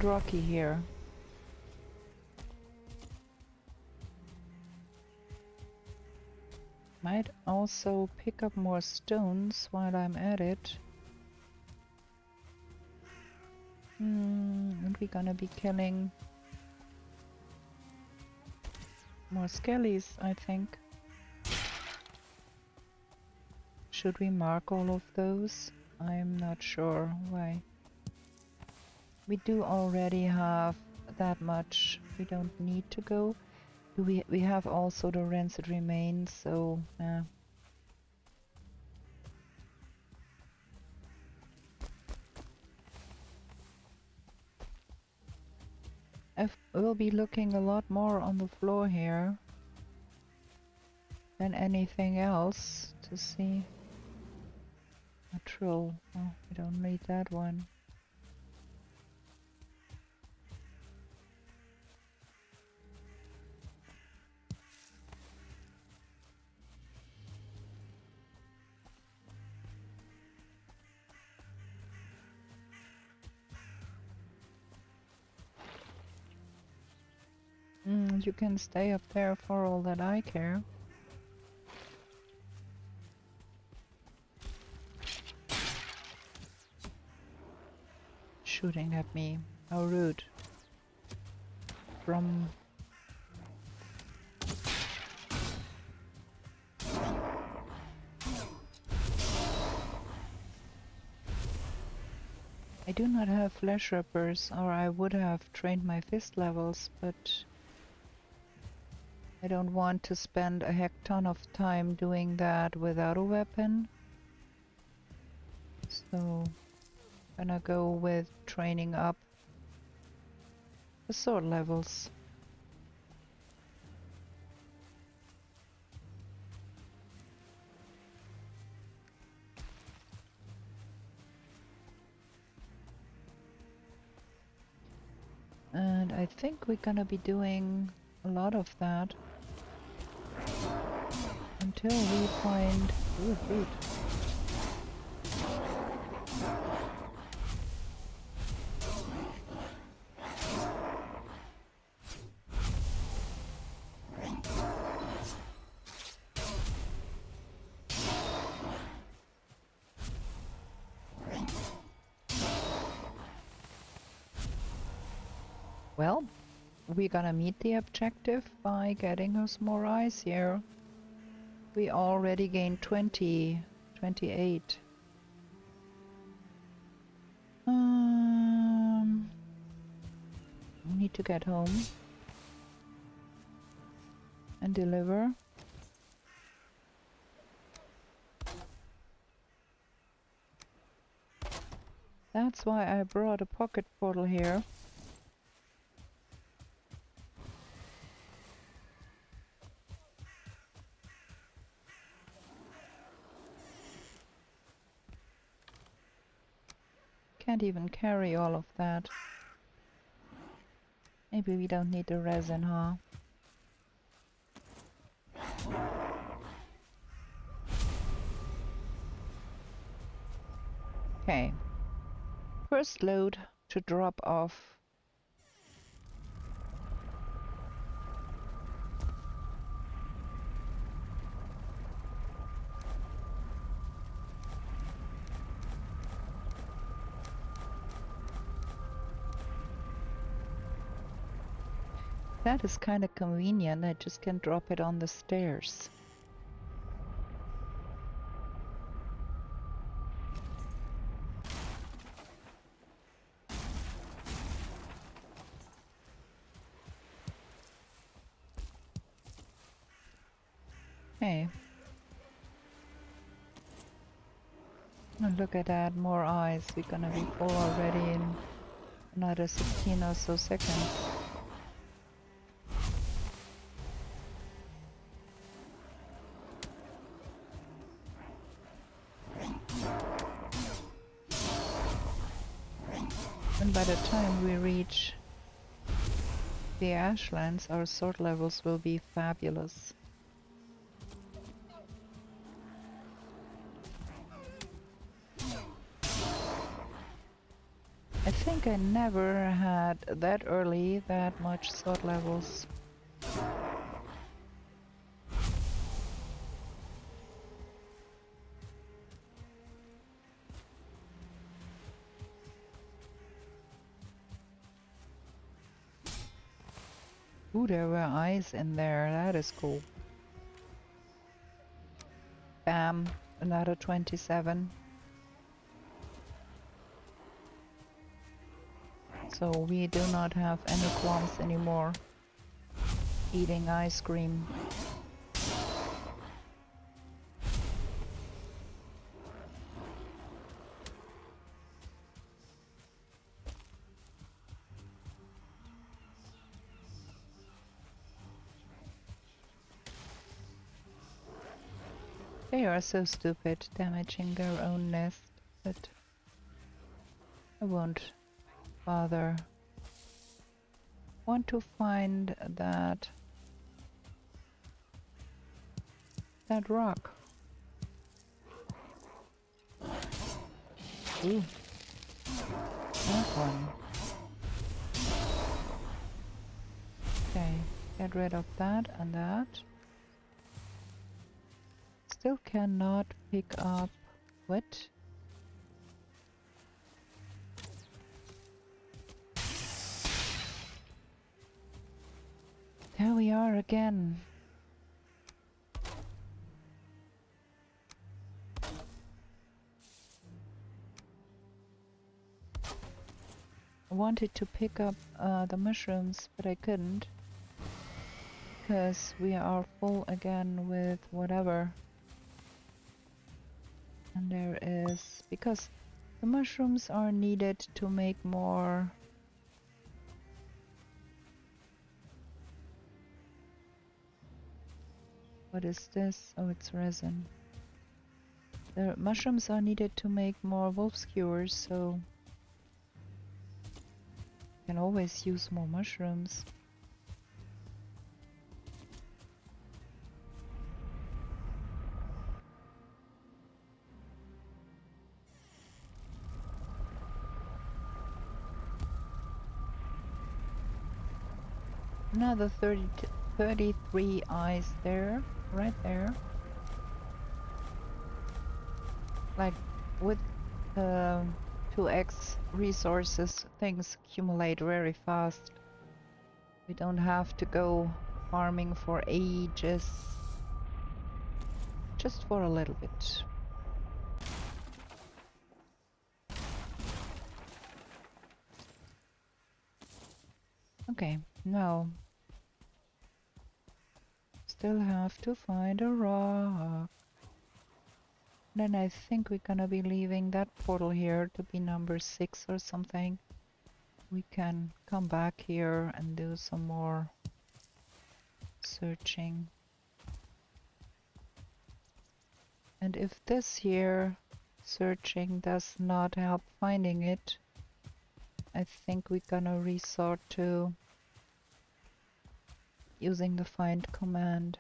Rocky here. Might also pick up more stones while I'm at it. And we're gonna be killing more skellies, I think. Should we mark all of those? I'm not sure why. We do already have that much. We don't need to go. We have also the rancid remains, so we'll be looking a lot more on the floor here than anything else to see. A troll. Oh, we don't need that one. You can stay up there for all that I care. Shooting at me. How rude. From... I do not have flesh rippers, or I would have trained my fist levels, but I don't want to spend a heck ton of time doing that without a weapon. So, gonna go with training up the sword levels. And I think we're gonna be doing a lot of that until we find... Ooh, good. Well, we're gonna meet the objective by getting us more eyes here. We already gained 28. We need to get home and deliver. That's why I brought a pocket portal here. Can't even carry all of that. Maybe we don't need the resin, huh? Okay. First load to drop off. That is kind of convenient. I just can drop it on the stairs. Okay. And look at that, more eyes. We're gonna be full already in another 16 or so seconds. And by the time we reach the Ashlands, our sword levels will be fabulous. I think I never had that early that much sword levels. Ooh, there were eyes in there. That is cool. Bam, another 27. So we do not have any qualms anymore eating ice cream. They are so stupid, damaging their own nest, but I won't bother. Want to find that rock. Ooh, that one. Okay, get rid of that and that. Still cannot pick up what? There we are again. I wanted to pick up the mushrooms, but I couldn't. Because we are full again with whatever. And there is... because the mushrooms are needed to make more... What is this? Oh, it's resin. The mushrooms are needed to make more wolf skewers, so... you can always use more mushrooms. Another 33 eyes there, right there. Like with 2x resources, things accumulate very fast. We don't have to go farming for ages. Just for a little bit. Okay, now still have to find a rock. Then I think we're gonna be leaving that portal here to be number 6 or something. We can come back here and do some more searching. And if this here searching does not help finding it, I think we're gonna resort to using the find command.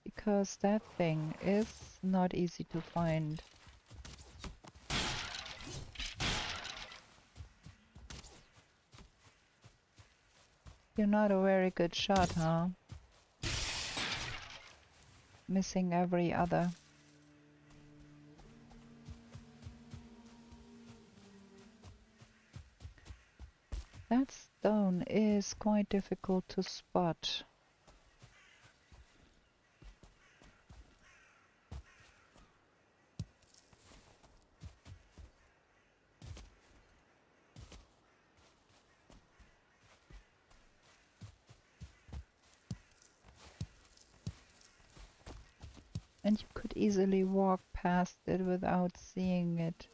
Because that thing is not easy to find. You're not a very good shot, huh? Missing every other. That stone is quite difficult to spot. And you could easily walk past it without seeing it.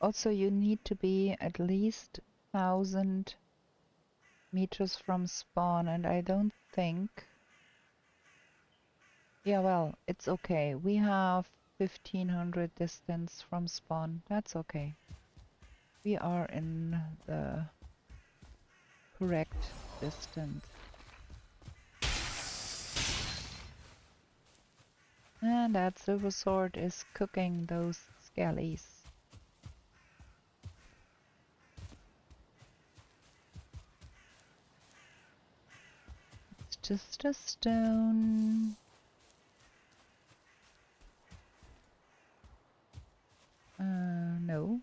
Also, you need to be at least 1,000 meters from spawn, and I don't think... Yeah, well, it's okay. We have 1,500 distance from spawn. That's okay. We are in the correct distance. And that silver sword is cooking those skellies. It's just a stone. No.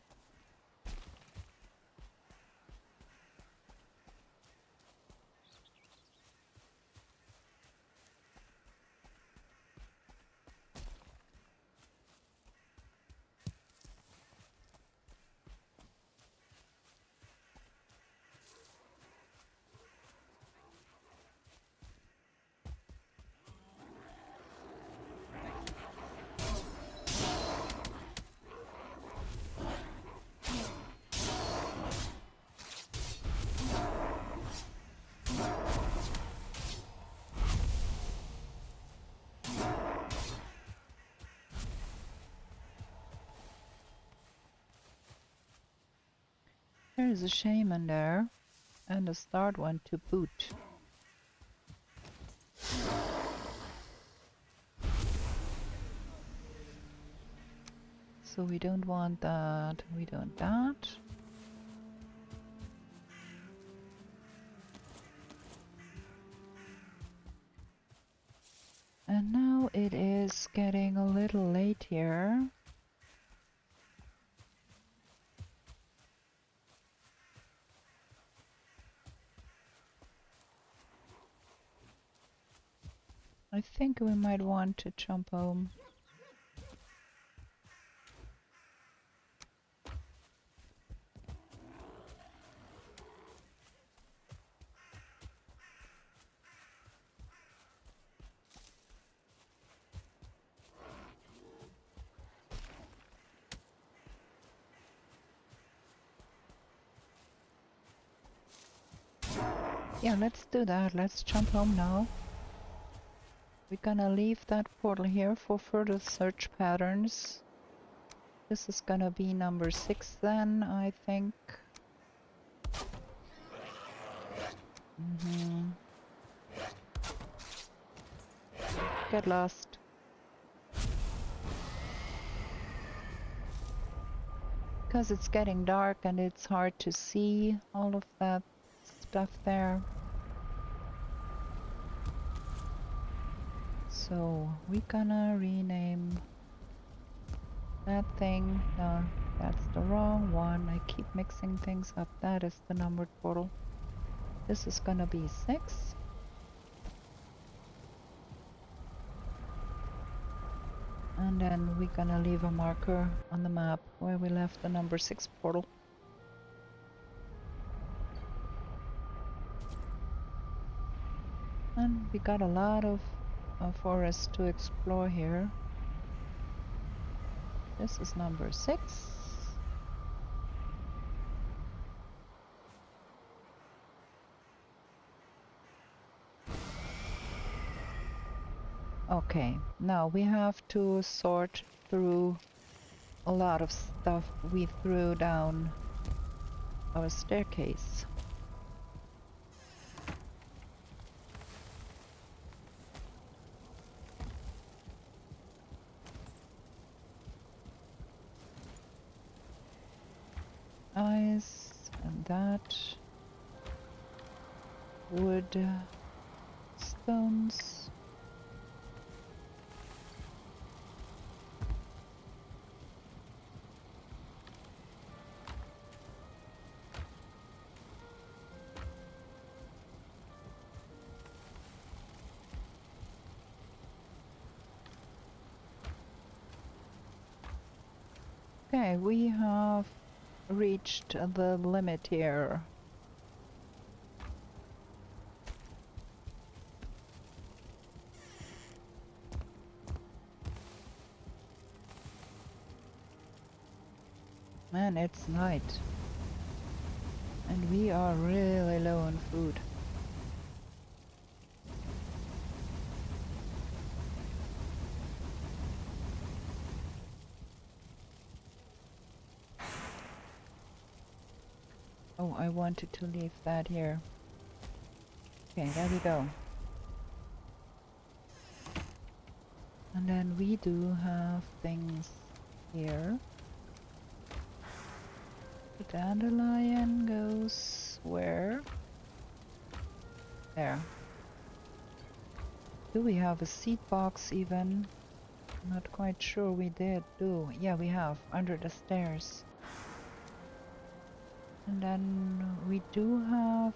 There is a shaman there, and a start one to boot. So we don't want that, we don't that. And now it is getting a little late here. I think we might want to jump home. Yeah, let's do that. Let's jump home now. We're gonna leave that portal here for further search patterns. This is gonna be number 6 then, I think. Get lost. Because it's getting dark and it's hard to see all of that stuff there. So we're gonna rename that thing. No, that's the wrong one. I keep mixing things up. That is the numbered portal. This is gonna be 6. And then we're gonna leave a marker on the map where we left the number 6 portal. And we got a lot of forest to explore here. This is number 6. Okay, now we have to sort through a lot of stuff we threw down our staircase. Ice and that. Wood, stones. Okay, we have reached the limit here. Man, it's night. And we are really low on food. Oh, I wanted to leave that here. Okay, there we go. And then we do have things here. The dandelion goes where? There. Do we have a seed box even? Not quite sure we did. Yeah, we have. Under the stairs. And then we do have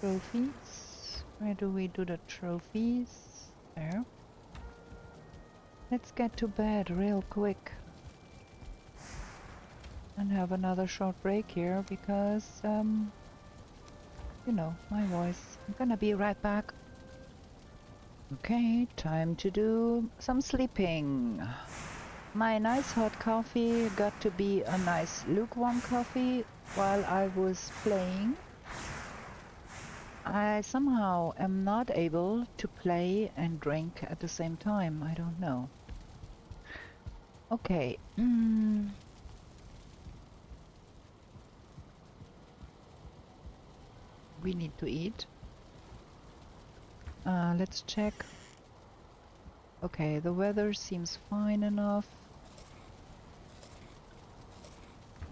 trophies. Where do we do the trophies? There. Let's get to bed real quick. And have another short break here because, you know, my voice. I'm gonna be right back. Okay, time to do some sleeping. My nice hot coffee got to be a nice lukewarm coffee while I was playing. I somehow am not able to play and drink at the same time. I don't know. Okay. We need to eat. Let's check. Okay, the weather seems fine enough.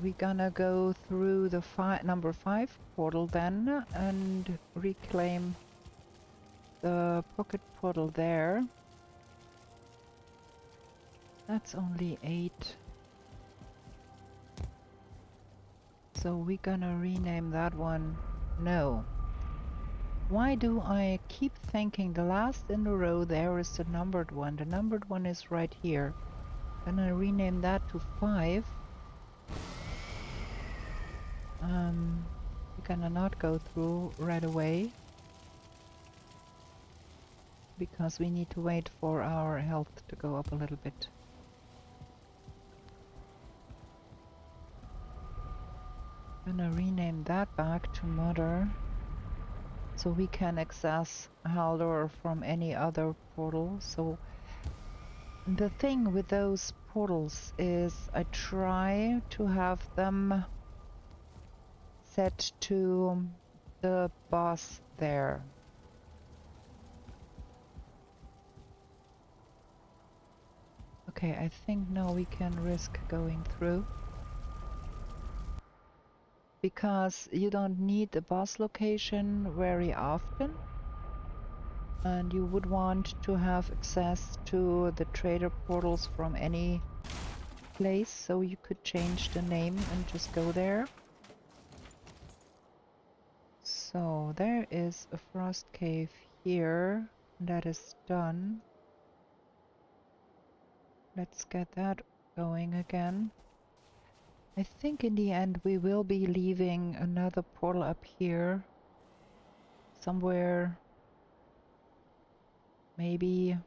We're gonna go through the number 5 portal then and reclaim the pocket portal there. That's only 8. So we're gonna rename that one. No. Why do I keep thinking the last in the row there is the numbered one? The numbered one is right here. Gonna rename that to 5. We're gonna not go through right away because we need to wait for our health to go up a little bit. Gonna rename that back to Mother so we can access Haldor from any other portal. So the thing with those portals is I try to have them set to the boss there. Okay, I think now we can risk going through. Because you don't need the boss location very often. And you would want to have access to the trader portals from any place, so you could change the name and just go there. So there is a frost cave here. That is done. Let's get that going again. I think in the end we will be leaving another portal up here. Somewhere maybe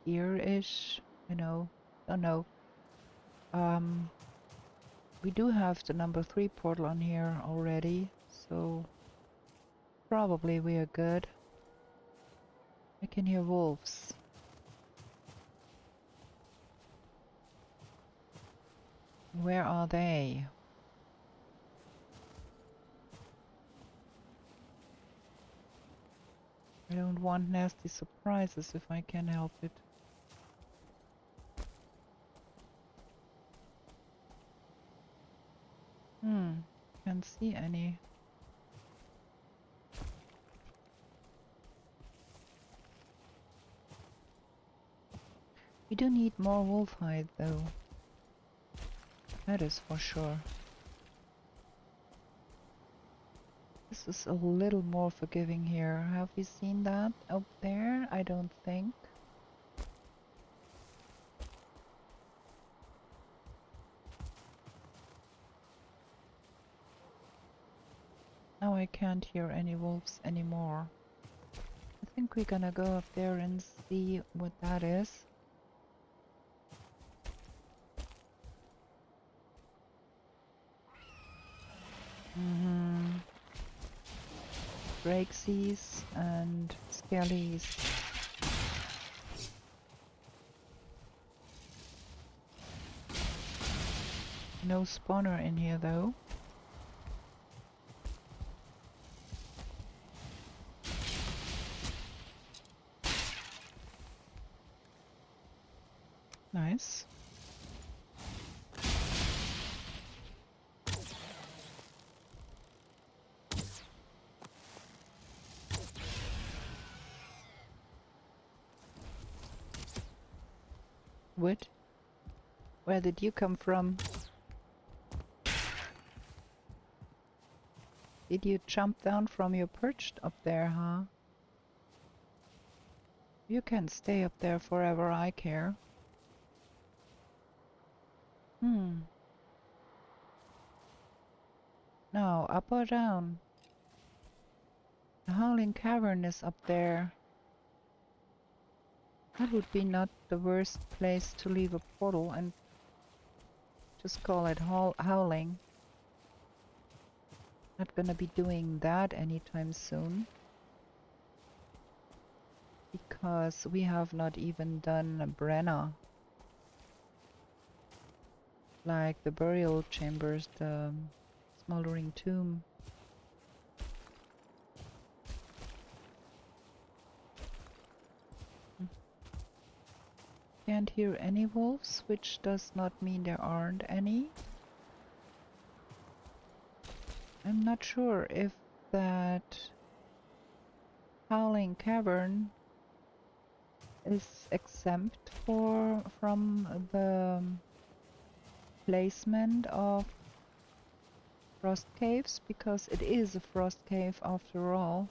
here-ish, you know, don't know. We do have the number 3 portal on here already, so probably we are good. I can hear wolves. Where are they? I don't want nasty surprises if I can help it. Can't see any. We do need more wolf hide though. That is for sure. This is a little more forgiving here. Have we seen that up there? I don't think. I can't hear any wolves anymore. I think we're gonna go up there and see what that is. Breaksies and skellies. No spawner in here though. Nice. Wood? Where did you come from? Did you jump down from your perch up there, huh? You can stay up there forever I care. Now, up or down? The Howling Cavern is up there. That would be not the worst place to leave a portal and just call it howling. Not gonna be doing that anytime soon. Because we have not even done a Brenna. Like the burial chambers, the smoldering tomb. Can't hear any wolves, which does not mean there aren't any. I'm not sure if that Howling Cavern is exempt from the placement of frost caves, because it is a frost cave after all.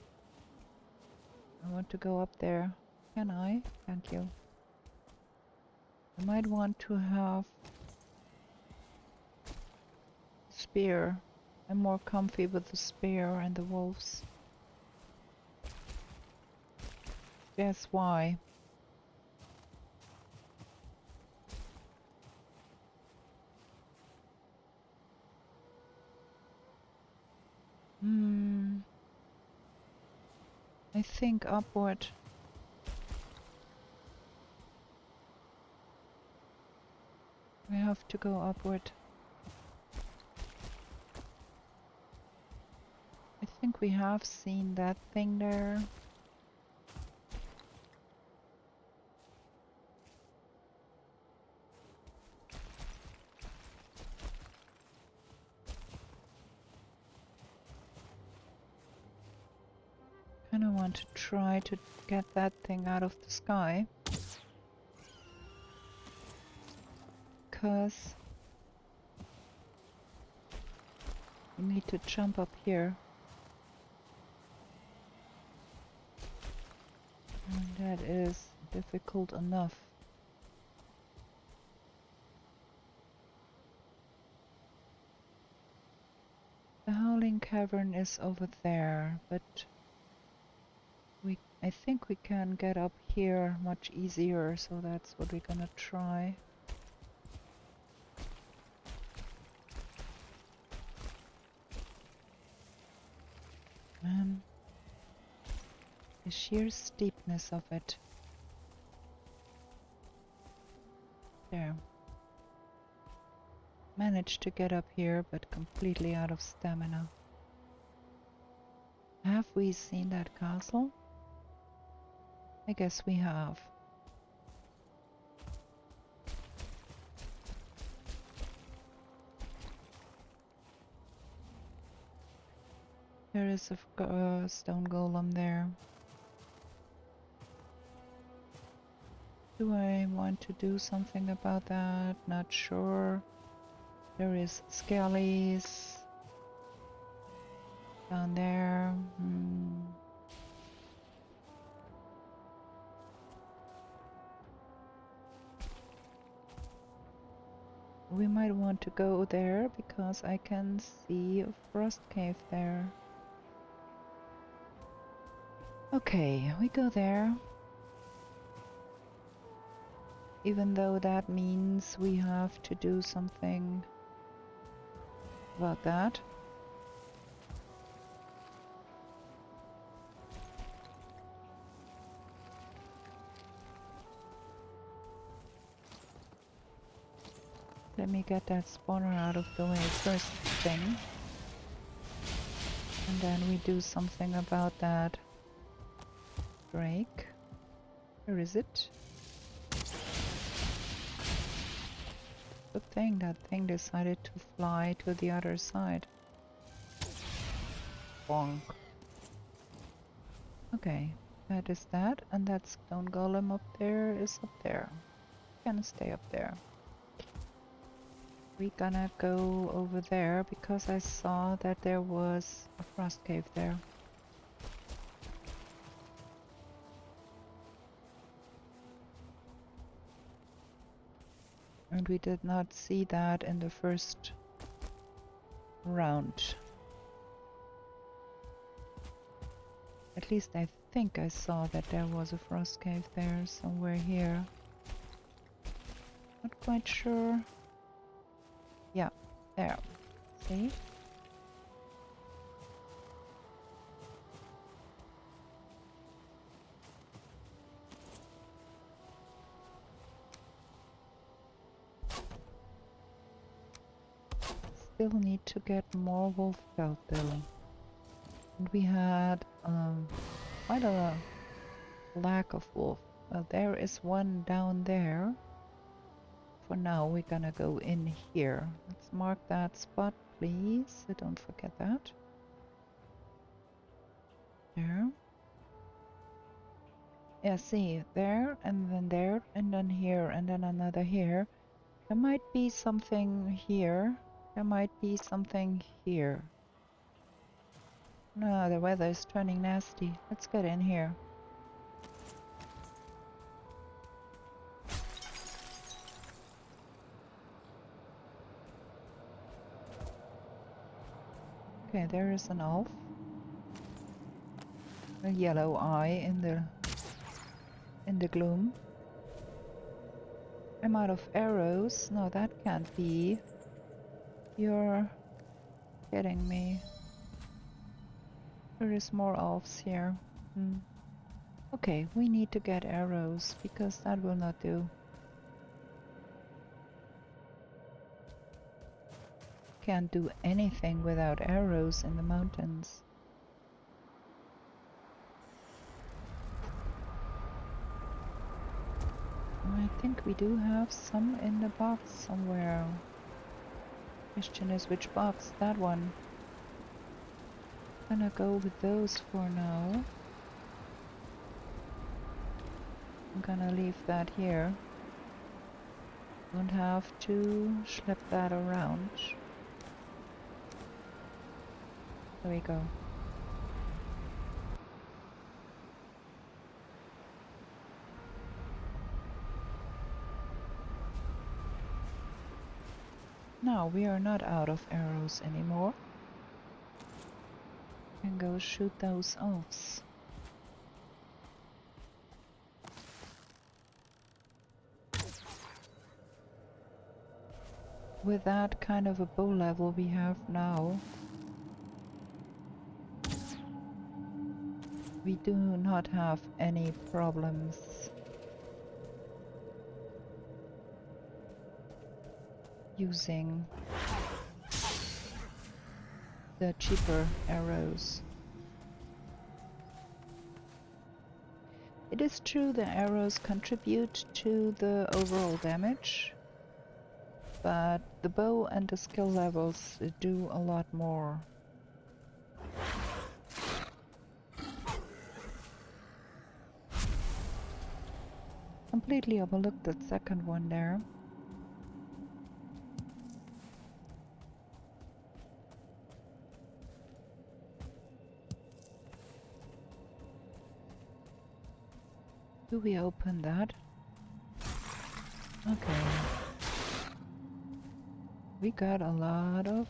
I want to go up there. Can I? Thank you. I might want to have spear. I'm more comfy with the spear and the wolves. Guess why? I think upward. We have to go upward. I think we have seen that thing there. Kinda want to try to get that thing out of the sky. Because we need to jump up here. And that is difficult enough. The Howling Cavern is over there, but I think we can get up here much easier, so that's what we're gonna try. Man, the sheer steepness of it. There. Managed to get up here, but completely out of stamina. Have we seen that castle? I guess we have. There is a stone golem there. Do I want to do something about that? Not sure. There is skellies down there. We might want to go there because I can see a frost cave there. Okay, we go there. Even though that means we have to do something about that. Let me get that spawner out of the way first thing. And then we do something about that drake. Where is it? Good thing that thing decided to fly to the other side. Bonk. Okay, that is that, and that stone golem up there is up there. Gonna stay up there. We're gonna go over there because I saw that there was a frost cave there. And we did not see that in the first round. At least I think I saw that there was a frost cave there somewhere here. Not quite sure. Yeah, there. See? Still need to get more wolf felt though. And we had quite a lack of wolf. Well, there is one down there. For now, we're gonna go in here. Let's mark that spot, please. So don't forget that. There. Yeah, see, there, and then here, and then another here. There might be something here. There might be something here. No, the weather is turning nasty. Let's get in here. Okay, there is an elf. A yellow eye in the gloom. I'm out of arrows. No, that can't be. You're kidding me. There is more elves here. Okay, we need to get arrows because that will not do. Can't do anything without arrows in the mountains. I think we do have some in the box somewhere. Question is which box? That one. Gonna go with those for now. I'm gonna leave that here. Don't have to schlep that around. There we go. Now we are not out of arrows anymore. And go shoot those elves. With that kind of a bow level we have now, we do not have any problems using the cheaper arrows. It is true the arrows contribute to the overall damage, but the bow and the skill levels do a lot more. Completely overlooked that second one there. Do we open that? Okay. We got a lot of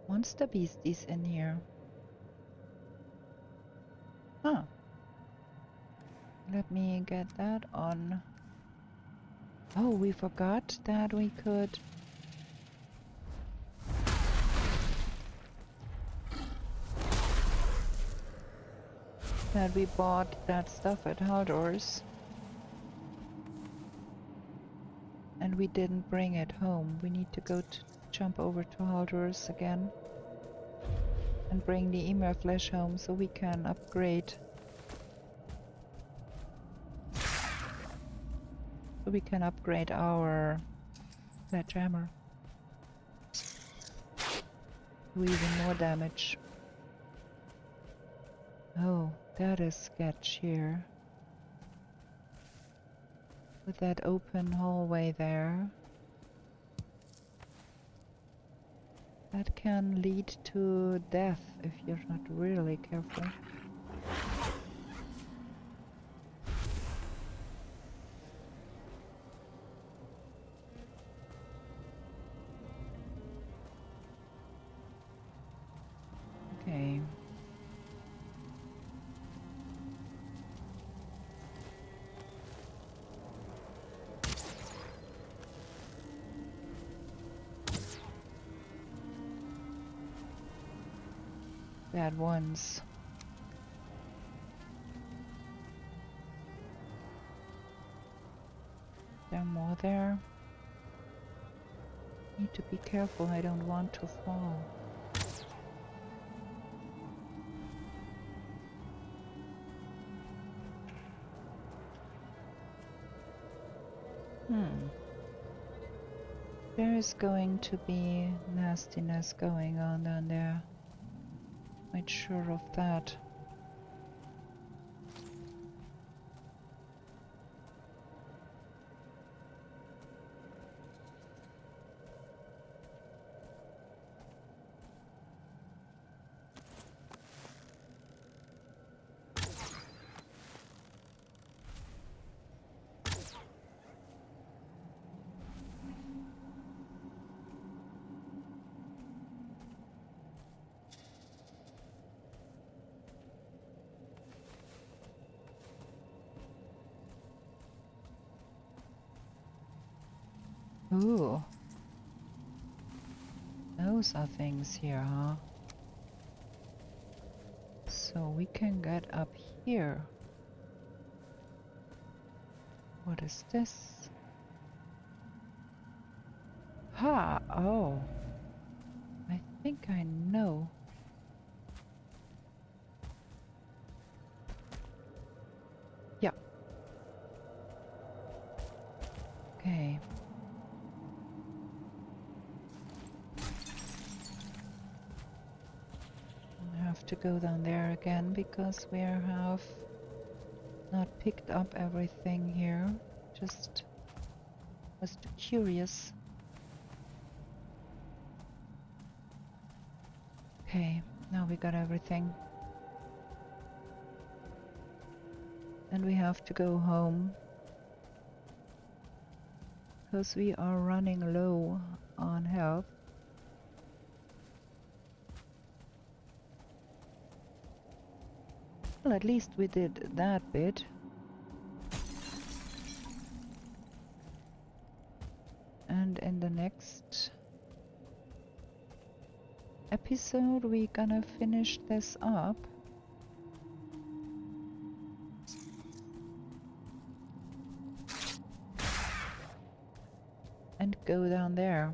monster beasties in here. Huh. Let me get that on. Oh, we forgot that we could... that we bought that stuff at Haldor's. And we didn't bring it home. We need to go to jump over to Haldor's again. And bring the email flash home so we can upgrade. So we can upgrade our sledgehammer. Do even more damage. Oh, that is sketch here. With that open hallway there. That can lead to death if you're not really careful. Okay. Bad ones. There are more there. Need to be careful, I don't want to fall. There is going to be nastiness going on down there. Quite sure of that. Ooh. Those are things here, huh? So we can get up here. What is this? Ha! Oh. I think I know. Yeah. Okay. I have to go down there again because we have not picked up everything here. Just was too curious. Okay, now we got everything. And we have to go home. Because we are running low on health. Well, at least we did that bit. And in the next episode, we're gonna finish this up. And go down there.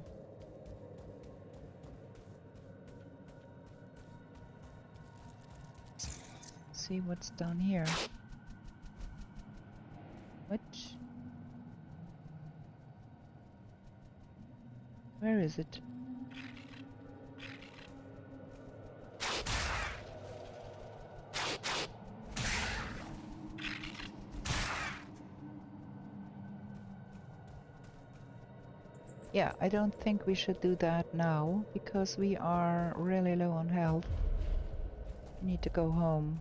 See what's down here. Which? Where is it? Yeah, I don't think we should do that now, because we are really low on health. We need to go home.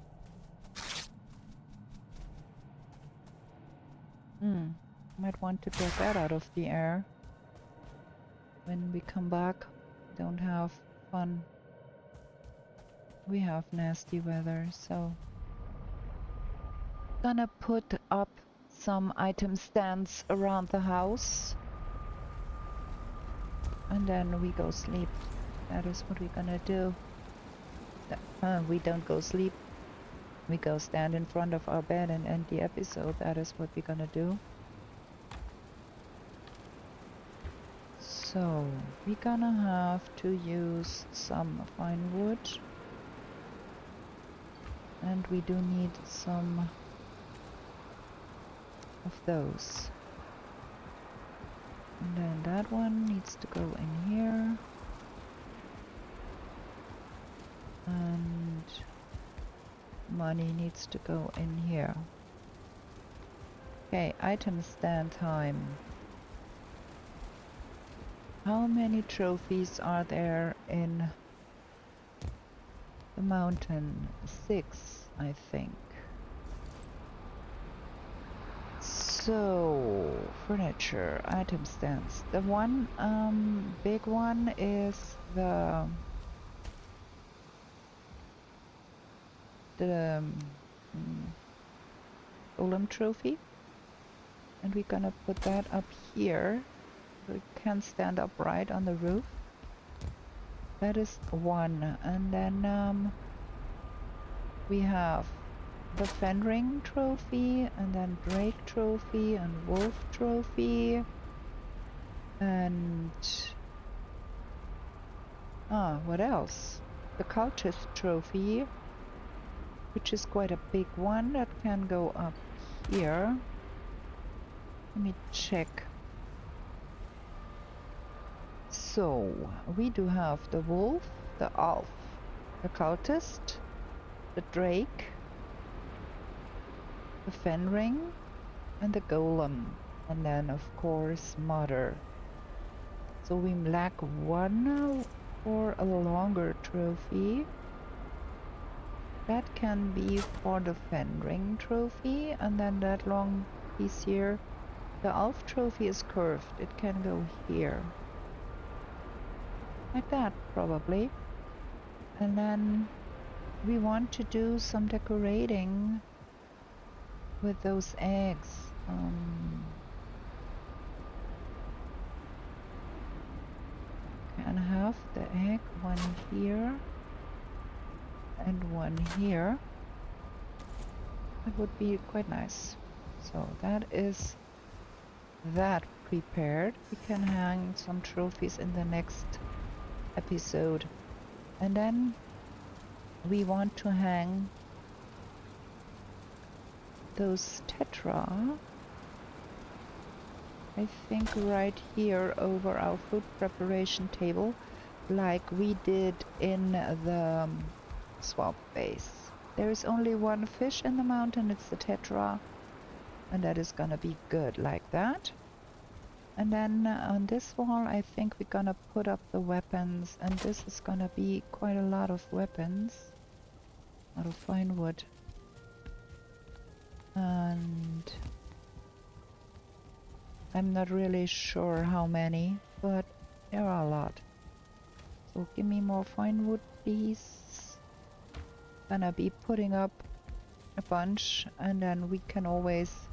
Might want to get that out of the air. When we come back, don't have fun. We have nasty weather, so Gonna put up some item stands around the house. And then we go sleep. That is what we're gonna do. We don't go sleep. We go stand in front of our bed and end the episode. That is what we're gonna do. So, we're gonna have to use some fine wood. And we do need some of those. And then that one needs to go in here. And money needs to go in here. Okay, item stand time. How many trophies are there in the mountain? 6, I think. So, furniture, item stands. The one big one is the golem trophy, and we're gonna put that up here so it can stand upright on the roof. That is one, and then we have the Fenring trophy, and then Drake trophy, and Wolf trophy, and what else? The Cultist trophy, which is quite a big one that can go up here. Let me check. So, we do have the Wolf, the Elf, the Cultist, the Drake, the Fenring, and the Golem, and then of course Mother. So we lack one now for a longer trophy. That can be for the Fenring trophy, and then that long piece here. The Elf trophy is curved, it can go here. Like that, probably. And then we want to do some decorating with those eggs. Can have the egg, one here and one here. That would be quite nice. So that is that prepared. We can hang some trophies in the next episode. And then we want to hang those tetra, I think right here over our food preparation table, like we did in the swamp base. There is only one fish in the mountain, it's the tetra, and that is gonna be good like that. And then on this wall I think we're gonna put up the weapons, and this is gonna be quite a lot of weapons out of fine wood. And I'm not really sure how many, but there are a lot. So give me more fine wood, please. Gonna be putting up a bunch, and then we can always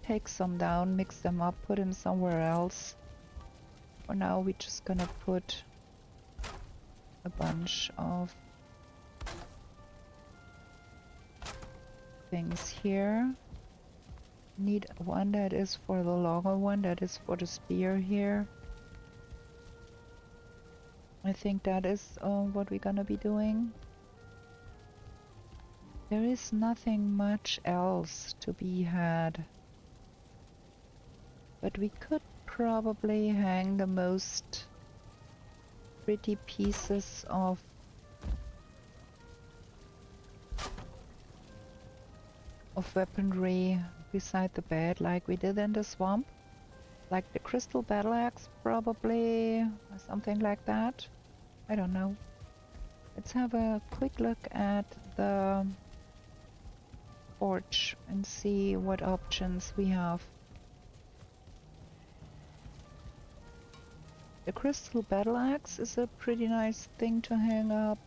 take some down, mix them up, put them somewhere else. For now we're just gonna put a bunch of things here. Need one that is for the longer one, that is for the spear here. I think that is what we're gonna be doing. There is nothing much else to be had, but we could probably hang the most pretty pieces of weaponry beside the bed, like we did in the swamp, like the crystal battle axe probably, or something like that. I don't know. Let's have a quick look at the forge and see what options we have. The crystal battle axe is a pretty nice thing to hang up.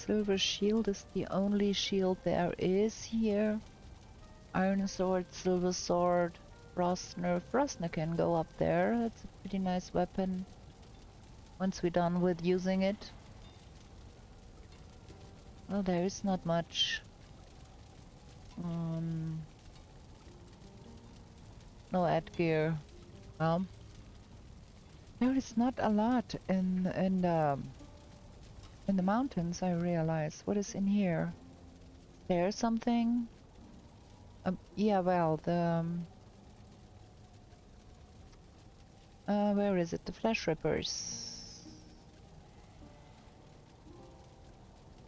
silver shield is the only shield there is here. Iron sword, silver sword, Frostner. Frostner can go up there. That's a pretty nice weapon. Once we're done with using it. Well, there is not much. No gear. Well, there is not a lot in the mountains. I realize. What is in here? Is there something? Yeah. Well, the where is it? The flesh rippers.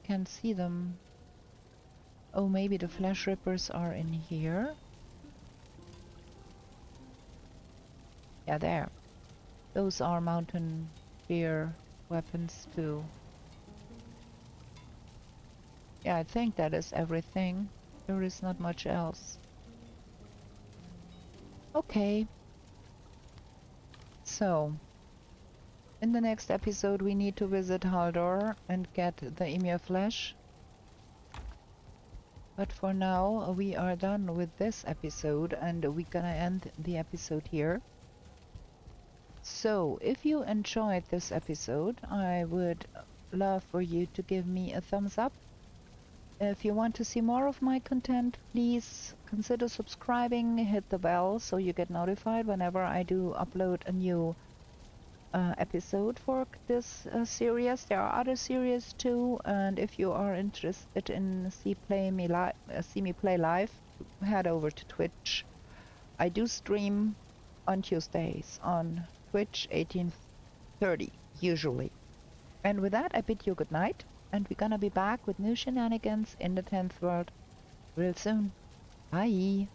Can't see them. Oh, maybe the flesh rippers are in here. Yeah, there. Those are mountain spear weapons too. Yeah, I think that is everything. There is not much else. Okay. So, in the next episode we need to visit Haldor and get the Emir flesh. But for now we are done with this episode and we're gonna end the episode here. So, if you enjoyed this episode, I would love for you to give me a thumbs up. If you want to see more of my content, please consider subscribing, hit the bell so you get notified whenever I do upload a new episode for this series. There are other series too, and if you are interested in see me play live, head over to Twitch. I do stream on Tuesdays on Twitch 18:30 usually. And with that, I bid you good night, and we're gonna be back with new shenanigans in the 10th world real soon. Bye!